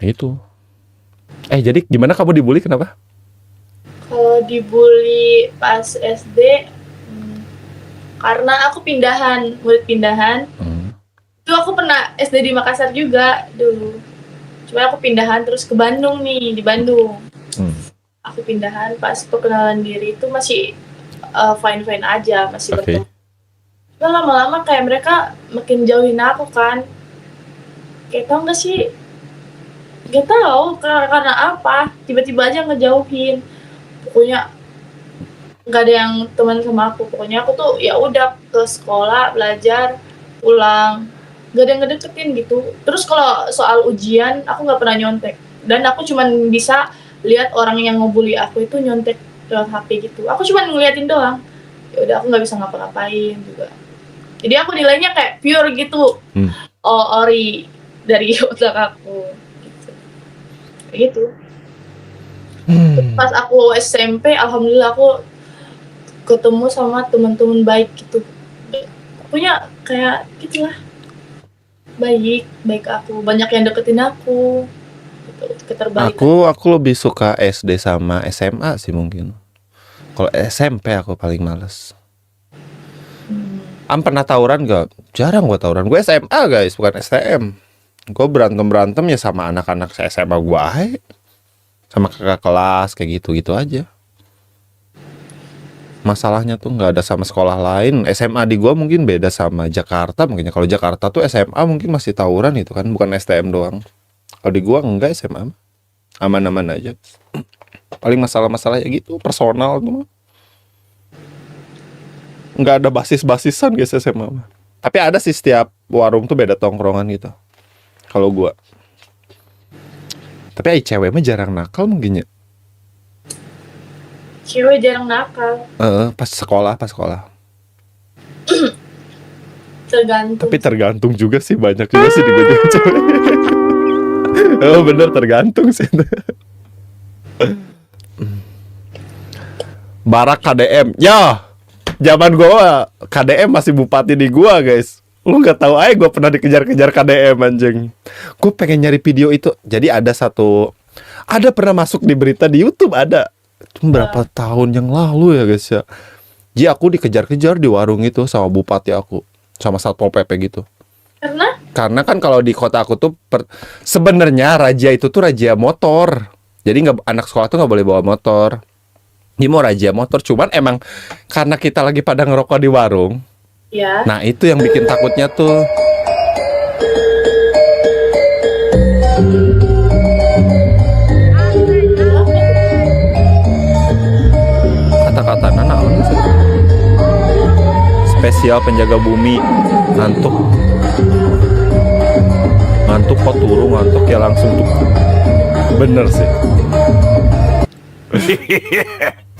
Itu. Jadi gimana kamu dibully kenapa? Kalau dibully pas SD, karena aku murid pindahan. Itu aku pernah SD di Makassar juga dulu. Cuma aku pindahan terus ke Bandung nih, di Bandung. Aku pindahan pas perkenalan diri itu masih fine-fine aja, masih berteman. Cuma lama-lama kayak mereka makin jauhin aku kan. Kayak tau gak sih? Gak tahu karena apa, tiba-tiba aja ngejauhin. Pokoknya nggak ada yang teman sama aku. Pokoknya aku tuh ya udah ke sekolah belajar, pulang, nggak ada yang ngedeketin gitu. Terus kalau soal ujian aku nggak pernah nyontek, dan aku cuman bisa lihat orang yang ngebully aku itu nyontek lewat HP gitu. Aku cuman ngeliatin doang. Ya udah aku nggak bisa ngapa-ngapain juga. Jadi aku nilainya kayak pure gitu, ori dari otak aku. Gitu. Pas aku SMP, alhamdulillah aku ketemu sama teman-teman baik gitu. Punya kayak gitulah, baik aku, banyak yang deketin aku gitu, keterbaikan. Aku lebih suka SD sama SMA sih mungkin. Kalau SMP aku paling males. Pernah tawuran gak? Jarang gua tawuran. Gue SMA guys, bukan STM. Gue berantem ya sama anak-anak SMA gue aja, sama kakak kelas kayak gitu aja. Masalahnya tuh nggak ada sama sekolah lain. SMA di gue mungkin beda sama Jakarta mungkin. Kalau Jakarta tuh SMA mungkin masih tawuran itu kan, bukan STM doang. Kalau di gue enggak, SMA aman-aman aja. Paling masalah-masalah ya gitu, personal tuh mah. Nggak ada basis-basisan guys SMA mah. Tapi ada sih, setiap warung tuh beda tongkrongan gitu. Kalau gua. Tapi cewek mah jarang nakal mungkin ya. Cewek jarang nakal. Pas sekolah. Tergantung. Tapi tergantung juga sih, banyak juga sih digodain cewek. Bener tergantung sih. Barak KDM. Ya. Zaman gua KDM masih bupati di gua, guys. Lu nggak tahu aja gua pernah dikejar-kejar KDM anjing. Gua pengen nyari video itu. Jadi ada pernah masuk di berita di YouTube ada. Itu berapa tahun yang lalu ya, guys ya. Jadi aku dikejar-kejar di warung itu sama bupati aku, sama Satpol PP gitu. Karena kan kalau di kota aku tuh sebenarnya razia itu tuh razia motor. Jadi anak sekolah tuh nggak boleh bawa motor. Ini mau razia motor, cuman emang karena kita lagi pada ngerokok di warung. Ya. Nah itu yang bikin takutnya tuh. Kata-kata naon sih? Spesial penjaga bumi, ngantuk kok turu, ngantuk ya langsung tuh. Bener sih.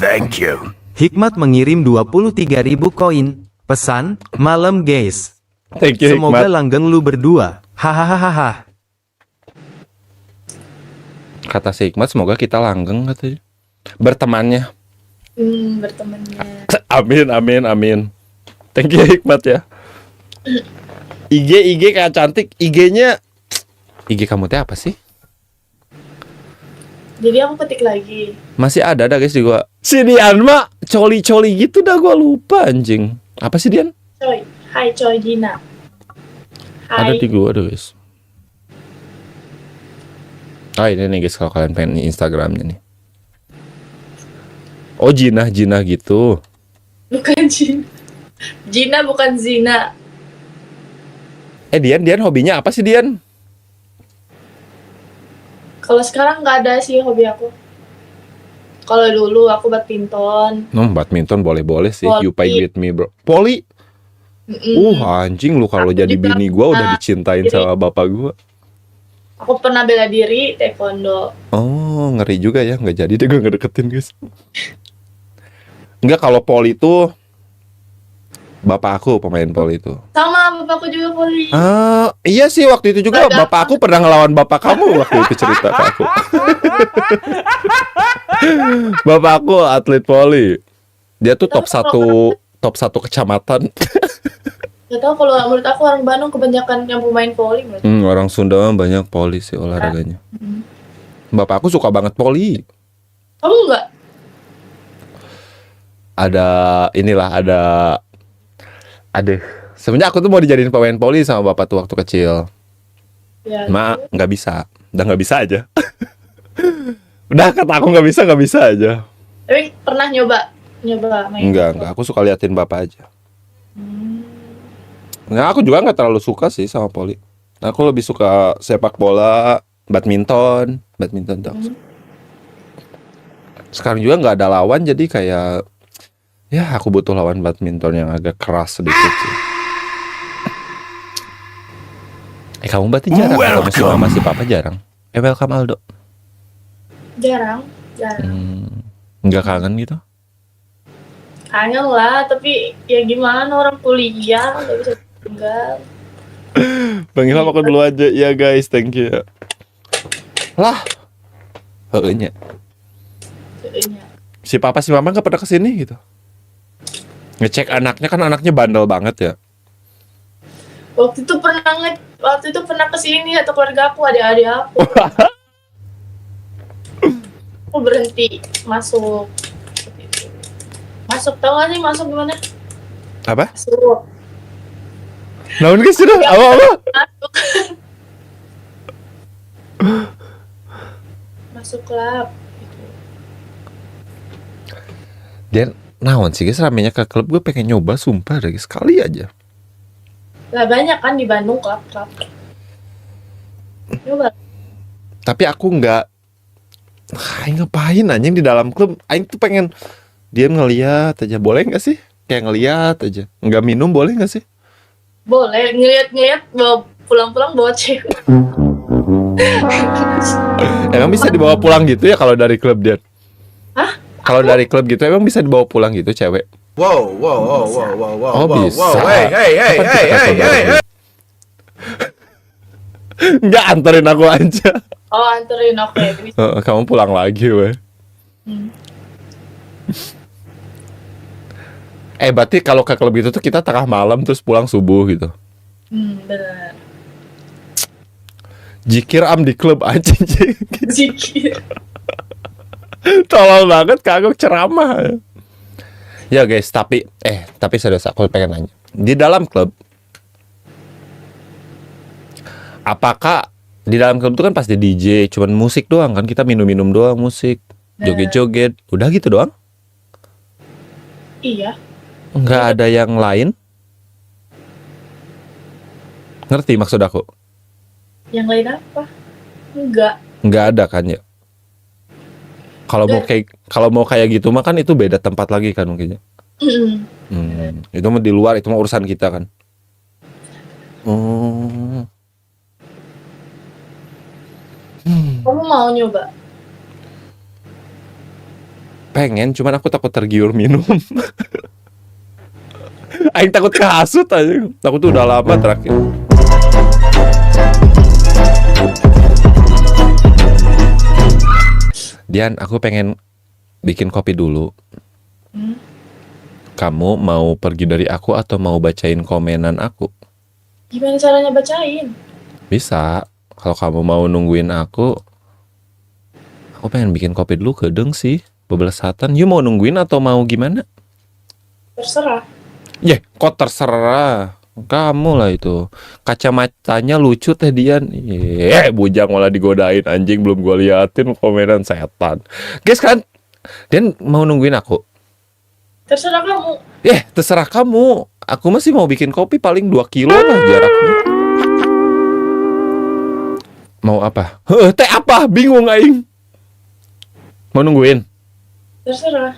Thank you. Hikmat mengirim 23.000 koin. Pesan, malam guys. Thank you, Semoga Hikmat. langgeng lu berdua. Hahaha. Kata si Hikmat, semoga kita langgeng katanya. Bertemannya. Bertemannya. Amin. Thank you Hikmat ya. IG kayak cantik. IG kamu teh apa sih? Jadi aku ketik lagi. Masih ada guys di gua. Si Dian mah coli gitu dah, gua lupa anjing. Apa sih Dian? Coy. Hai Coy Gina. Ada Hai. di gua ada guys. Ini nih guys, kalau kalian pengen Instagramnya nih. Oh Gina gitu. Bukan Gina. Gina bukan Zina. Dian hobinya apa sih Dian? Kalau sekarang nggak ada sih hobi aku. Kalau dulu aku badminton. Badminton boleh sih. Poli. You play with me bro. Poli? Anjing lu kalau Aku jadi juga bini gua udah pernah dicintain diri. sama bapak gua. Aku pernah bela diri taekwondo. Oh, ngeri juga ya. Nggak jadi deh gue ngedeketin guys. Enggak, kalau poli itu bapak aku pemain poli itu. Sama bapakku juga poli. Iya sih, waktu itu juga Nggak ada. bapak aku pernah ngelawan bapak kamu waktu itu, cerita ke aku. Bapak aku atlet poli. Dia tuh top 1 kecamatan. Gak tau, kalau menurut aku orang Bandung kebanyakan yang pemain poli. Orang Sunda mah banyak poli sih olahraganya. Bapak aku suka banget poli. Kamu enggak? Aduh, sebenarnya aku tuh mau dijadiin pemain poli sama bapak tuh waktu kecil. Ya. Nggak bisa. Udah nggak bisa aja. Udah kata aku nggak bisa aja. Tapi pernah nyoba main. Enggak. Aku suka liatin bapak aja. Nah, aku juga nggak terlalu suka sih sama poli. Aku lebih suka sepak bola, badminton tuh. Sekarang juga nggak ada lawan, jadi kayak ya aku butuh lawan badminton yang agak keras sedikit sih. Kamu berarti jarang ketemu si mama si papa jarang. Welcome Aldo. Jarang. Nggak kangen gitu? Kangen lah, tapi ya gimana, orang kuliah nggak bisa tinggal. Bang Ilham aku dulu aja ya guys, thank you. Lah, heunya. Si papa si mama nggak pernah kesini gitu. Ngecek anaknya, kan anaknya bandel banget ya. Waktu itu pernah kesini atau keluarga aku, adik-adik aku. Aku berhenti masuk. Tau gak sih masuk gimana? Apa? Masuk. Naon guys sudah? Apa? Masuk. Masuk klub. Dia naon sih guys, ramenya ke klub, gue pengen nyoba sumpah deh sekali aja. Lah banyak kan di Bandung klub. Coba. Tapi aku nggak, ngapain anjing di dalam klub? Aing tuh pengen diam ngeliat aja, boleh nggak sih? Kayak ngeliat aja, nggak minum boleh nggak sih? Boleh, ngeliat bawa pulang-pulang bawa cewek. Emang bisa dibawa pulang gitu ya kalau dari klub dia? Hah? Kalau dari klub gitu emang bisa dibawa pulang gitu cewek? Wow. Oh bisa. Hey. Nggak, anterin aku aja. Oh, anterin, oke. Kamu pulang lagi weh. Berarti kalau ke klub itu tuh kita tengah malam terus pulang subuh gitu. Benar. Jikir di klub anjing. Zikir. Tolol banget kagok ceramah. Ya guys, tapi serius aku pengen nanya. Di dalam klub, apakah di dalam klub itu kan pasti DJ, cuman musik doang kan? Kita minum-minum doang musik, joget-joget, udah gitu doang? Iya. Nggak ada yang lain? Ngerti maksud aku? Yang lain apa? Enggak. Nggak ada kan ya? Kalau mau kayak gitu mah kan itu beda tempat lagi kan mungkinnya. Itu mah di luar, itu mah urusan kita kan. Kamu mau nyoba? Pengen, cuman aku takut tergiur minum. Aing takut kehasut aja. Aku tuh udah lama terakhir. Dian, aku pengen bikin kopi dulu. Kamu mau pergi dari aku atau mau bacain komenan aku? Gimana caranya bacain? Bisa. Kalau kamu mau nungguin aku pengen bikin kopi dulu, kedeng sih. Bebelesatan. You mau nungguin atau mau gimana? Terserah. Kok terserah. Kamu lah itu. Kacamatanya lucu teh Dian. Bujang malah digodain anjing, belum gua liatin komenan setan. Guys kan, Dian mau nungguin aku. Terserah kamu. Terserah kamu. Aku masih mau bikin kopi paling 2 kilo lah jaraknya. Mau apa? Teh apa? Bingung aing. Mau nungguin? Terserah.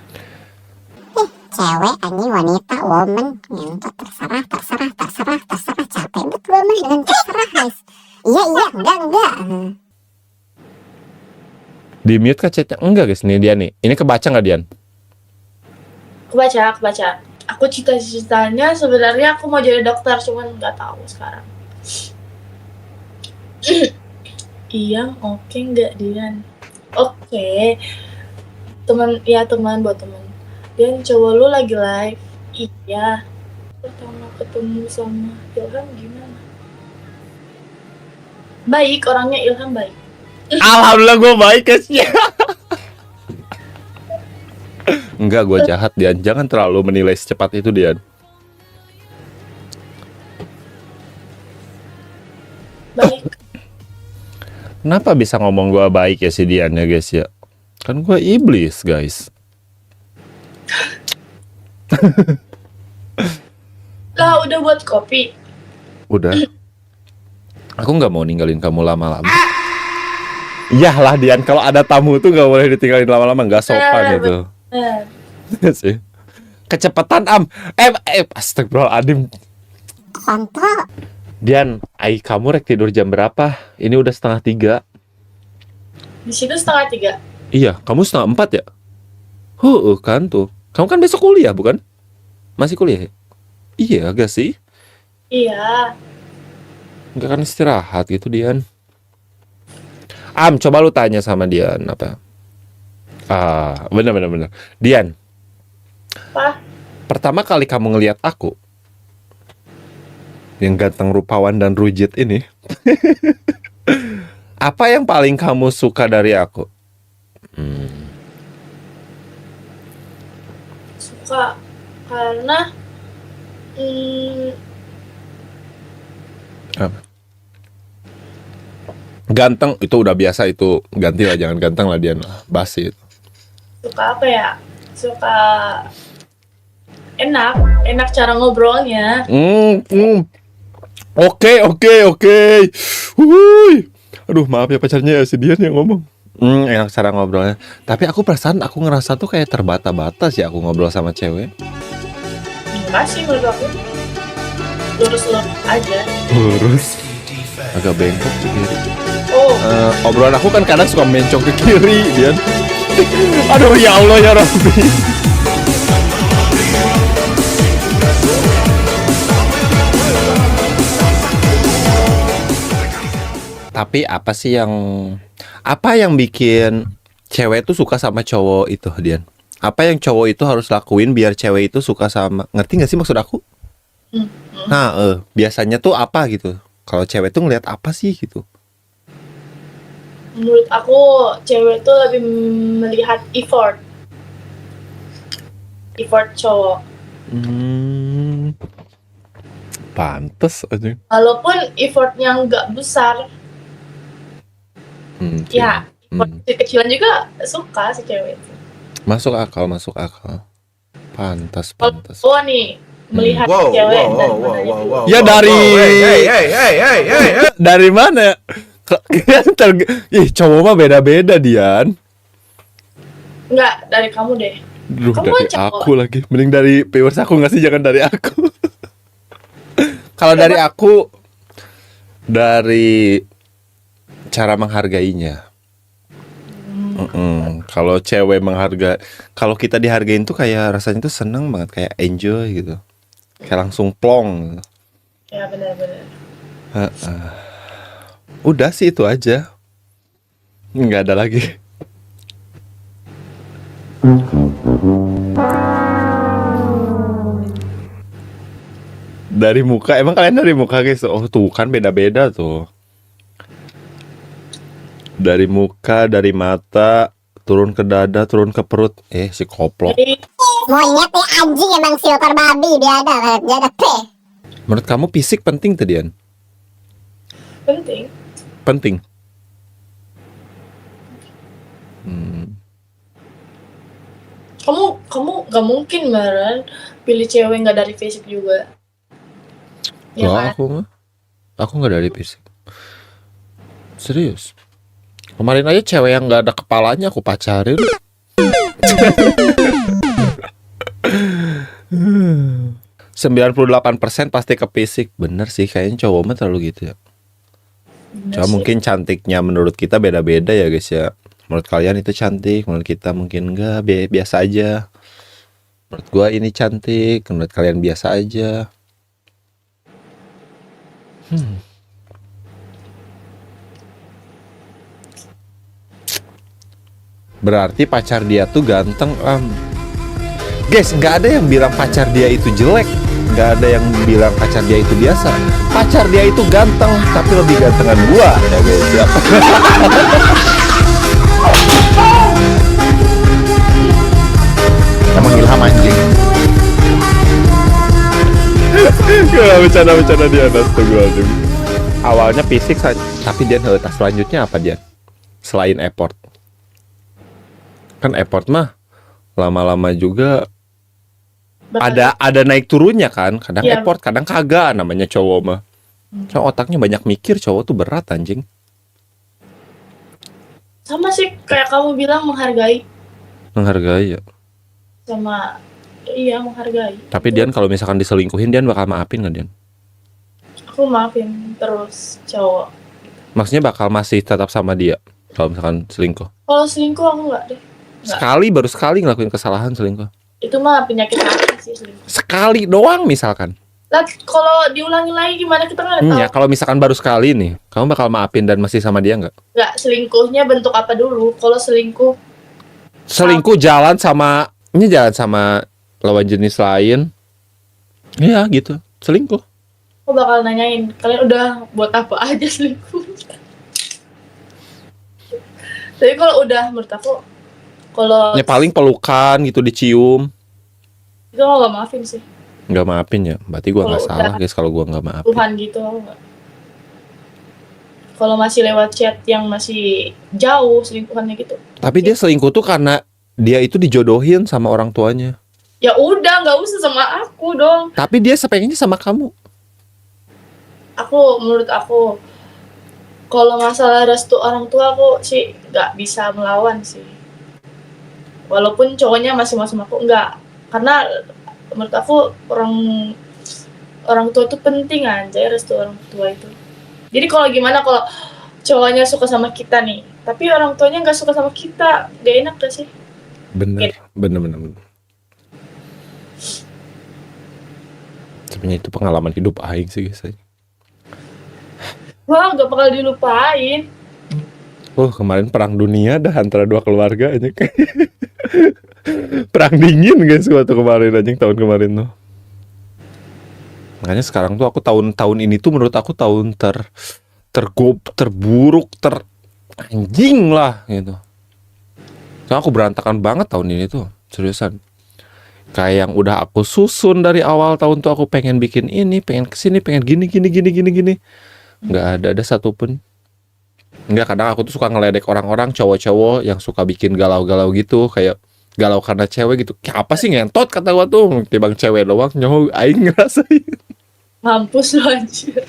Cewek, anjing, wanita, woman, ngentot, terserah, capek banget gue mah dengan terserah, guys. Iya, enggak. Di mute kah chatnya? Enggak guys, nih Dian nih. Ini kebaca nggak Dian? Kebaca. Aku cita-citanya sebenarnya aku mau jadi dokter, cuman nggak tahu sekarang. Iya, oke nggak Dian? Oke. Teman buat teman. Dian, cowok lu lagi live. Iya. Pertama ketemu sama Ilham gimana? Baik, orangnya Ilham baik. Alhamdulillah gue baik guys. Enggak, gue jahat Dian. Jangan terlalu menilai secepat itu Dian. Baik. Kenapa bisa ngomong gue baik ya si Dian ya guys ya? Kan gue iblis guys. Lah, udah buat kopi. Udah. Aku nggak mau ninggalin kamu lama-lama. Iyalah Dian, kalau ada tamu tuh nggak boleh ditinggalin lama-lama, nggak sopan itu. Sih. Kecepatan astagfirullahaladzim. Kontrol. Dian, kamu rek tidur jam berapa? Ini udah 2:30. Di situ 2:30. Iya, kamu 3:30 ya? Kan tuh. Kamu kan besok kuliah bukan? Masih kuliah ya? Iya agak sih. Iya. Enggak kan istirahat gitu Dian. Coba lu tanya sama Dian apa? Bener. Dian. Apa? Pertama kali kamu ngelihat aku, yang ganteng rupawan dan rujit ini, apa yang paling kamu suka dari aku? Suka karena Apa? Ganteng itu udah biasa, itu ganti lah, jangan ganteng lah Dian, basi itu. suka apa ya? Suka enak cara ngobrolnya. Oke. Wuih. Aduh, maaf ya pacarnya ya, si Dian yang ngomong. Enak cara ngobrolnya. Tapi aku perasaan aku ngerasa tuh kayak terbata-bata sih aku ngobrol sama cewek. Enggak sih menurut aku. Lurus-lurus aja. Lurus. Agak bengkok ke kiri. Oh. Obrolan aku kan kadang suka mencong ke kiri, Dian. Aduh ya Allah ya Rabbi. Tapi apa yang bikin cewek tuh suka sama cowok itu, Dian? Apa yang cowok itu harus lakuin biar cewek itu suka sama, ngerti gak sih maksud aku? Nah, biasanya tuh apa gitu? Kalau cewek tuh ngeliat apa sih gitu? Menurut aku cewek tuh lebih melihat effort cowok. Pantes aja. Walaupun effortnya nggak besar, ya effort kecilan juga suka si cewek itu. Masuk akal. Pantas. Kalau cowok nih melihat Wow, cewek wow, dari wow, mananya wow, dulu. wow, Ya wow, dari wow, hey. dari mana? Ih, cowok mah beda-beda, Dian. Nggak, dari kamu deh. Duh, Kamu dari cowok. aku lagi. Mending dari viewers aku nggak sih, jangan dari aku. Kalau dari aku, dari cara menghargainya. Kalau cewek menghargai, kalau kita dihargain tuh kayak rasanya tuh seneng banget, kayak enjoy gitu, kayak langsung plong. Ya benar-benar. Udah sih itu aja, nggak ada lagi. Dari muka, emang kalian dari muka guys? Oh tuh kan beda-beda tuh. Dari muka, dari mata, turun ke dada, turun ke perut. Si koplok. Jadi Monyet ya anjing emang silver babi biada P. Menurut kamu fisik penting tadian? penting. Penting. Kamu nggak mungkin beneran pilih cewek nggak dari fisik juga. Ya Wah, kan? aku nggak dari fisik. Serius. Kemarin aja cewek yang nggak ada kepalanya aku pacarin. 98% pasti ke fisik. Bener sih, kayaknya cowok mah terlalu gitu ya. Bener Cuma sih. mungkin cantiknya menurut kita beda-beda ya guys ya. Menurut kalian itu cantik, menurut kita mungkin enggak, biasa aja. Menurut gua ini cantik, menurut kalian biasa aja. Berarti pacar dia tuh ganteng. Guys, nggak ada yang bilang pacar dia itu jelek, nggak ada yang bilang pacar dia itu biasa. Pacar dia itu ganteng, tapi lebih gantengan gua ya guys ya. Emang Ilham anjing. Gak bercanda dia, astagfirullahaladzim. Awalnya fisik saja, tapi dia selanjutnya apa dia? Selain effort, kan effort mah lama-lama juga ada naik turunnya kan. Kadang Iya. effort, kadang kagak, namanya cowok mah. So, otaknya banyak mikir, cowok tuh berat anjing. Sama sih kayak kamu bilang menghargai, Menghargai ya. sama iya menghargai. Tapi Dian kalau misalkan diselingkuhin, Dian bakal maafin nggak Dian? Aku maafin terus cowok. Maksudnya bakal masih tetap sama dia kalau misalkan selingkuh? Kalau selingkuh aku nggak deh. Nggak. Baru sekali ngelakuin kesalahan selingkuh. Itu mah penyakit hati sih selingkuh. Sekali doang misalkan. Lah kalau diulangi lagi gimana kita nggak tahu. Ya kalau misalkan baru sekali nih, kamu bakal maafin dan masih sama dia nggak? Nggak, selingkuhnya bentuk apa dulu? Kalau Selingkuh jalan sama lawan jenis lain. Iya gitu, selingkuh. aku bakal nanyain kalian udah buat apa aja selingkuh. Tapi kalau udah menurut aku kalau Ya paling pelukan gitu, dicium. itu aku nggak maafin sih. Nggak maafin ya, berarti gua nggak Kalau salah udah- guys kalau gua nggak maafin. Tuhan gitu aku nggak. Kalau masih lewat chat yang masih jauh selingkuhannya gitu. Tapi dia selingkuh tuh karena dia itu dijodohin sama orang tuanya. Ya udah nggak usah sama aku dong. Tapi dia sepengennya sama kamu. Menurut aku kalau masalah restu orang tua aku sih nggak bisa melawan sih. Walaupun cowoknya masih mau sama aku nggak, karena menurut aku orang tua itu penting aja restu orang tua itu. Jadi kalau gimana kalau cowoknya suka sama kita nih, tapi orang tuanya nggak suka sama kita, gak enak gak sih? Bener. Sebenarnya itu pengalaman hidup aing sih guys. Wah gak bakal dilupain. Kemarin perang dunia dah antara dua keluarga aja. Perang dingin guys waktu kemarin anjing, tahun kemarin tuh. Makanya sekarang tuh aku tahun ini tuh menurut aku tahun terburuk, anjing lah gitu. Soalnya aku berantakan banget tahun ini tuh, seriusan. Kayak yang udah aku susun dari awal tahun tuh, aku pengen bikin ini, pengen kesini, pengen gini. Nggak ada satupun. Nggak, kadang aku tuh suka ngeledek orang-orang, cowok-cowok yang suka bikin galau-galau gitu, kayak galau karena cewek gitu. Kayak apa sih ngentot kata gua tuh, timbang cewek doang nyawa aing ngerasain. Mampus lu anjir.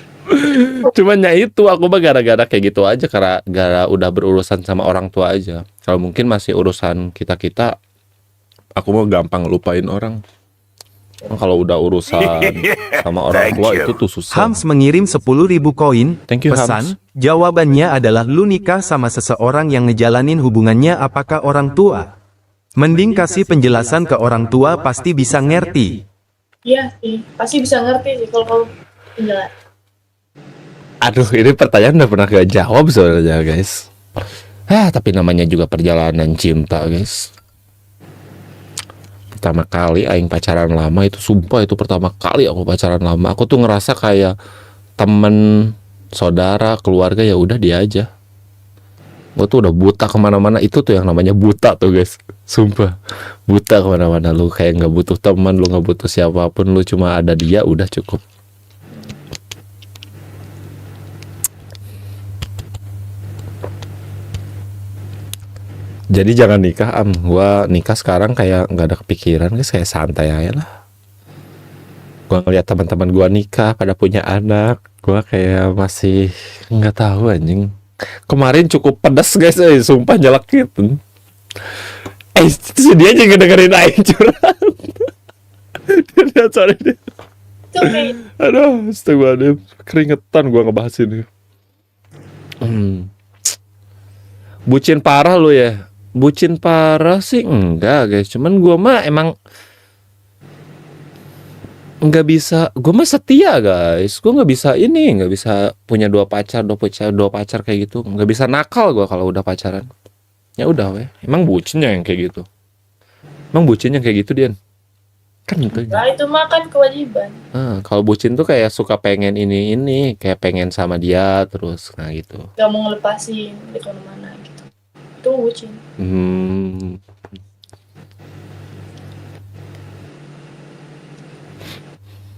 Cuman ya itu, aku mah gara-gara kayak gitu aja, karena gara udah berurusan sama orang tua aja. Kalau mungkin masih urusan kita-kita, aku mau gampang lupain orang. Kalau udah urusan sama orang tua itu tuh susah. Hams mengirim 10.000 koin. Thank you, Pesan, Hams. jawabannya adalah lu nikah sama seseorang yang ngejalanin hubungannya apakah orang tua? Mending kasih penjelasan ke orang tua, pasti bisa ngerti. Iya sih, pasti bisa ngerti sih kalau kamu penjelas. Aduh, ini pertanyaan udah pernah gak jawab sebenarnya guys. Tapi namanya juga perjalanan cinta guys. Pertama kali aing pacaran lama itu, sumpah itu pertama kali aku pacaran lama. Aku tuh ngerasa kayak temen, saudara, keluarga, ya udah dia aja. Gue tuh udah buta kemana-mana. Itu tuh yang namanya buta tuh guys. Sumpah, buta kemana-mana. Lu kayak nggak butuh teman, lu nggak butuh siapapun, lu cuma ada dia udah cukup. Jadi jangan nikah Gua nikah sekarang kayak nggak ada kepikiran guys, kayak santai aja lah. Gua ngeliat teman-teman gua nikah pada punya anak, gua kayak masih nggak tahu anjing. Kemarin cukup pedas guys, sumpah nyelak gitu. Dia aja ngedengerin aing curhat. Sorry deh. Itu kayak Aduh, astagfirullahaladzim, keringetan gua ngebahas ini. Bucin parah lu ya? Bucin parah sih enggak guys, cuman gua mah emang nggak bisa, gue mah setia guys, gue nggak bisa punya dua pacar kayak gitu, nggak bisa nakal gue kalau udah pacaran. Ya udah weh, emang bucinnya yang kayak gitu, Dian, kan gitu. nah itu mah kan kewajiban. Kalau bucin tuh kayak suka pengen ini, kayak pengen sama dia terus, nah gitu. Gak mau ngelepasin di mana gitu. Itu bucin.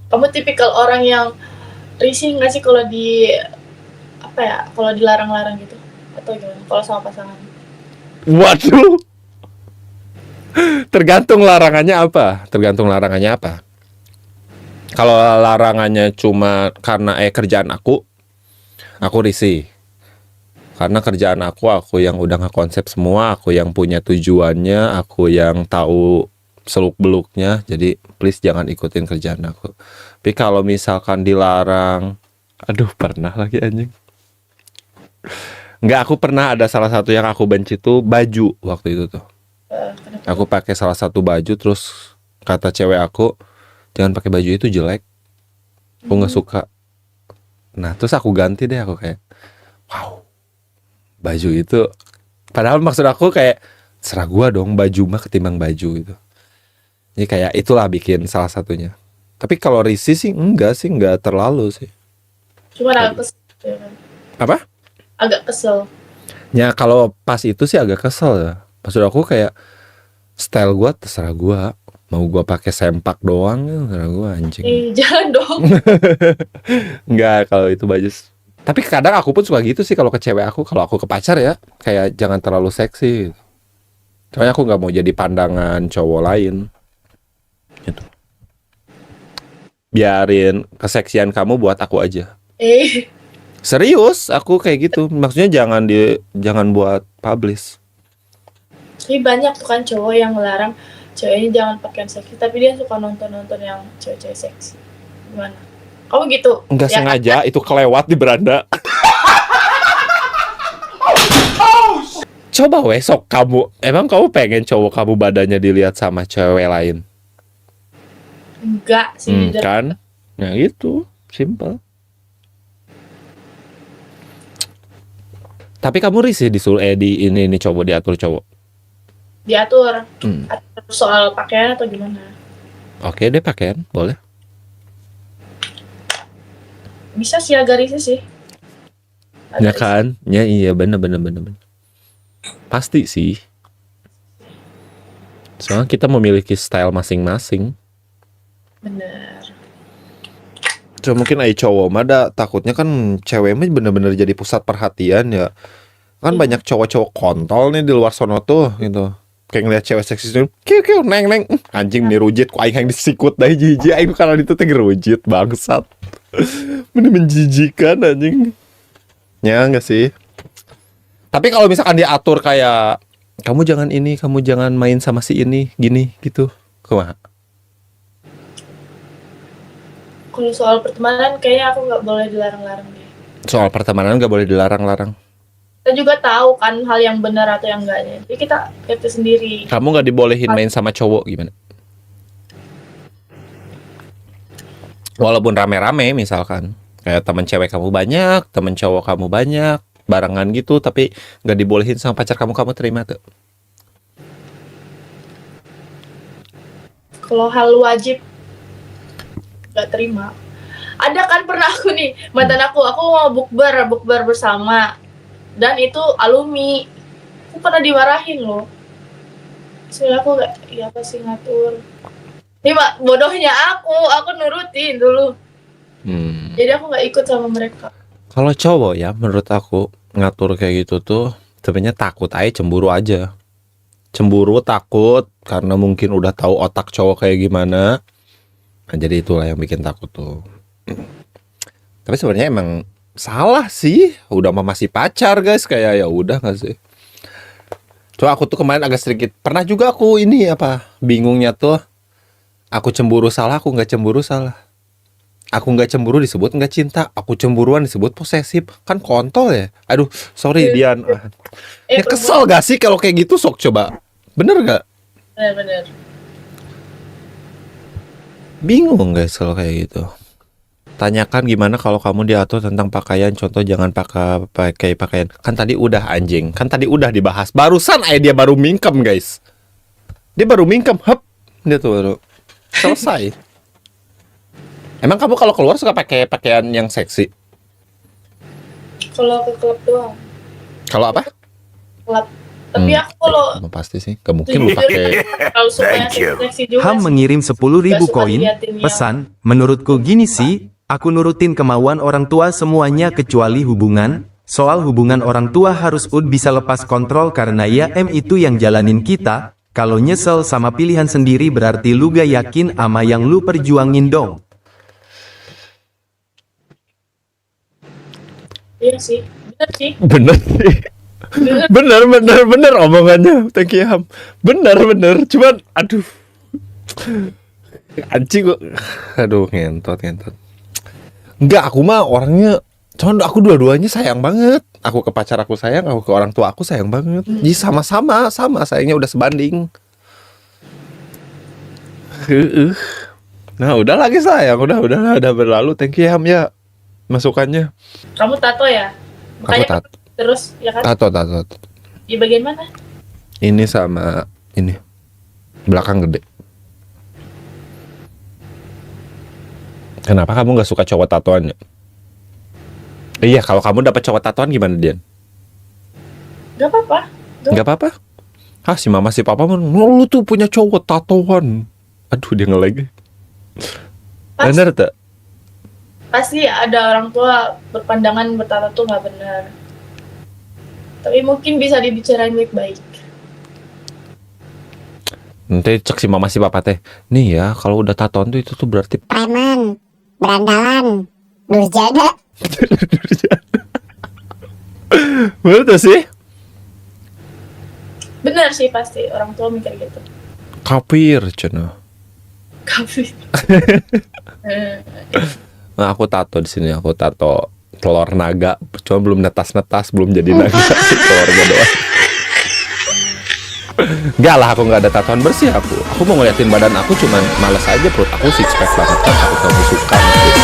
Kamu tipikal orang yang risih nggak sih kalau kalau dilarang-larang gitu, atau gimana kalau sama pasangan? Waduh, tergantung larangannya apa. Kalau larangannya cuma karena kerjaan aku risih. Karena kerjaan aku yang udah ngekonsep semua, aku yang punya tujuannya, aku yang tahu seluk-beluknya, jadi please jangan ikutin kerjaan aku. Tapi kalau misalkan dilarang, aduh pernah lagi anjing. Nggak, aku pernah ada salah satu yang aku benci tuh baju waktu itu tuh. Aku pakai salah satu baju, terus kata cewek aku, jangan pakai baju itu jelek, aku nggak suka. Nah terus aku ganti deh, aku kayak wow, baju itu, padahal maksud aku kayak serah gua dong baju mah ketimbang baju gitu. Jadi kayak itulah bikin salah satunya. Tapi kalau risih sih enggak terlalu sih. Cuma agak kesel ya kan? Apa? Agak kesel. Ya kalau pas itu sih agak kesel ya. Maksud aku kayak style gua terserah gua. Mau gua pakai sempak doang ya terserah gua anjing. Jangan dong. Enggak, kalau itu baju. Tapi kadang aku pun suka gitu sih kalau ke cewek aku. Kalau aku ke pacar ya, kayak jangan terlalu seksi. Soalnya aku nggak mau jadi pandangan cowok lain. Gitu. Biarin keseksian kamu buat aku aja. Serius, aku kayak gitu. Maksudnya jangan buat publish. Tapi banyak tuh kan cowok yang ngelarang ceweknya jangan pakaian seksi, tapi dia suka nonton yang cewek-cewek seksi. Gimana? Kamu gitu? Enggak Ya, sengaja, itu kelewat di beranda. Coba sok kamu, emang kamu pengen cowok kamu badannya dilihat sama cewek lain? enggak sih. Kan? Nah gitu, simple. Tapi kamu risih disuruh ini coba diatur cowok. Diatur. Soal pakaian atau gimana? Oke deh, pakaian boleh. Bisa sih agak risih sih. Ya kan? Ya iya, bener. Pasti sih. Soalnya kita memiliki style masing-masing. Bener. Cuma mungkin cowok mah takutnya kan cewek mah bener-bener jadi pusat perhatian ya. Kan banyak cowok-cowok kontol nih di luar sono tuh gitu. Kayak ngeliat cewek seksi itu, kiu neng anjing nih rujit, ku aing disikut dah jijik, aing karena itu teh rujit bangsat. Bener menjijikan anjing. Ya enggak sih. Tapi kalau misalkan diatur kayak kamu jangan ini, kamu jangan main sama si ini, gini gitu. Kumaha? Kalau soal pertemanan kayaknya aku nggak boleh dilarang-larang deh. Soal pertemanan nggak boleh dilarang-larang. Kita juga tahu kan hal yang benar atau yang enggaknya. Jadi kita sendiri. Kamu nggak dibolehin main sama cowok gimana? Walaupun rame-rame misalkan, kayak teman cewek kamu banyak, teman cowok kamu banyak, barengan gitu, tapi nggak dibolehin sama pacar kamu terima tuh? Kalau hal wajib nggak terima. Ada kan pernah aku nih mantan aku mau bukber bersama. Dan itu alumni, aku pernah dimarahin loh. Soalnya aku nggak, ya apa sih ngatur. Ini bodohnya aku nurutin dulu. Jadi aku nggak ikut sama mereka. Kalau cowok ya, menurut aku ngatur kayak gitu tuh sebenarnya takut aja, cemburu aja. Cemburu, takut karena mungkin udah tahu otak cowok kayak gimana. Nah, jadi itulah yang bikin takut tuh. Tapi sebenarnya emang salah sih, udah mah masih pacar guys, kayak ya udah nggak sih. Coba aku tuh kemarin agak sedikit pernah juga aku ini bingungnya tuh, aku cemburu salah, aku nggak cemburu salah. Aku nggak cemburu disebut nggak cinta, aku cemburuan disebut posesif, kan kontol ya. Aduh sorry Dian. Ya kesel gak sih kalau kayak gitu, sok coba, bener gak? Bener. Bingung guys kalau kayak gitu. Tanyakan gimana kalau kamu diatur tentang pakaian, contoh jangan pakai pakaian. Kan tadi udah anjing, kan tadi udah dibahas. Barusan dia baru mingkem guys. Dia baru mingkem, dia tuh baru selesai. Emang kamu kalau keluar suka pakai pakaian yang seksi? Kalau ke klub doang. Kalau apa? Klub. Tapi aku kalau pasti sih, gak mungkin lu pakai. kalau suka yang seksi juga. Ham mengirim 10.000 koin. Pesan, menurutku gini sih. Aku nurutin kemauan orang tua semuanya kecuali hubungan. Soal hubungan orang tua harus bisa lepas kontrol karena ya itu yang jalanin kita. Kalau nyesel sama pilihan sendiri berarti lu gak yakin ama yang lu perjuangin dong. Iya sih, bener sih. Bener sih. Bener omongannya. Thank you Ham. Bener. Cuman aduh. Anjing gua. Aduh ngentot. Enggak, aku mah orangnya, cuman aku dua-duanya sayang banget. Aku ke pacar aku sayang, aku ke orang tua aku sayang banget. Jadi sama sayangnya udah sebanding. Nah, udah lagi sayang, udah berlalu. Thank you Ham ya masukannya. Kamu tato ya? Makanya Aku tato. Terus ya kan? Tato. Di bagian mana? Ini sama ini. Belakang gede. Kenapa kamu gak suka cowok tatoannya? Iya, kalau kamu dapat cowok tatoan gimana, Dian? Gak apa-apa. Gak apa-apa? Hah, si mama si papa lu tuh punya cowok tatoan. Aduh, dia nge-lag. Bener tak? Pasti ada orang tua berpandangan bertato tuh gak benar. Tapi mungkin bisa dibicarain baik-baik. Nanti cek si mama si papa teh. Nih ya, kalau udah tatoan tuh itu tuh berarti Preman, berandalan, durjana. betul sih? Benar sih pasti orang tua mikir gitu. Kafir, cina. Kafir. Nah, aku tato di sini, aku tato telur naga, cuma belum netas, belum jadi naga, telurnya doang. Enggak lah, aku nggak ada tatoan bersih aku. Aku mau ngeliatin badan aku, cuman males aja, perut aku six pack banget kan, aku kamu suka gitu.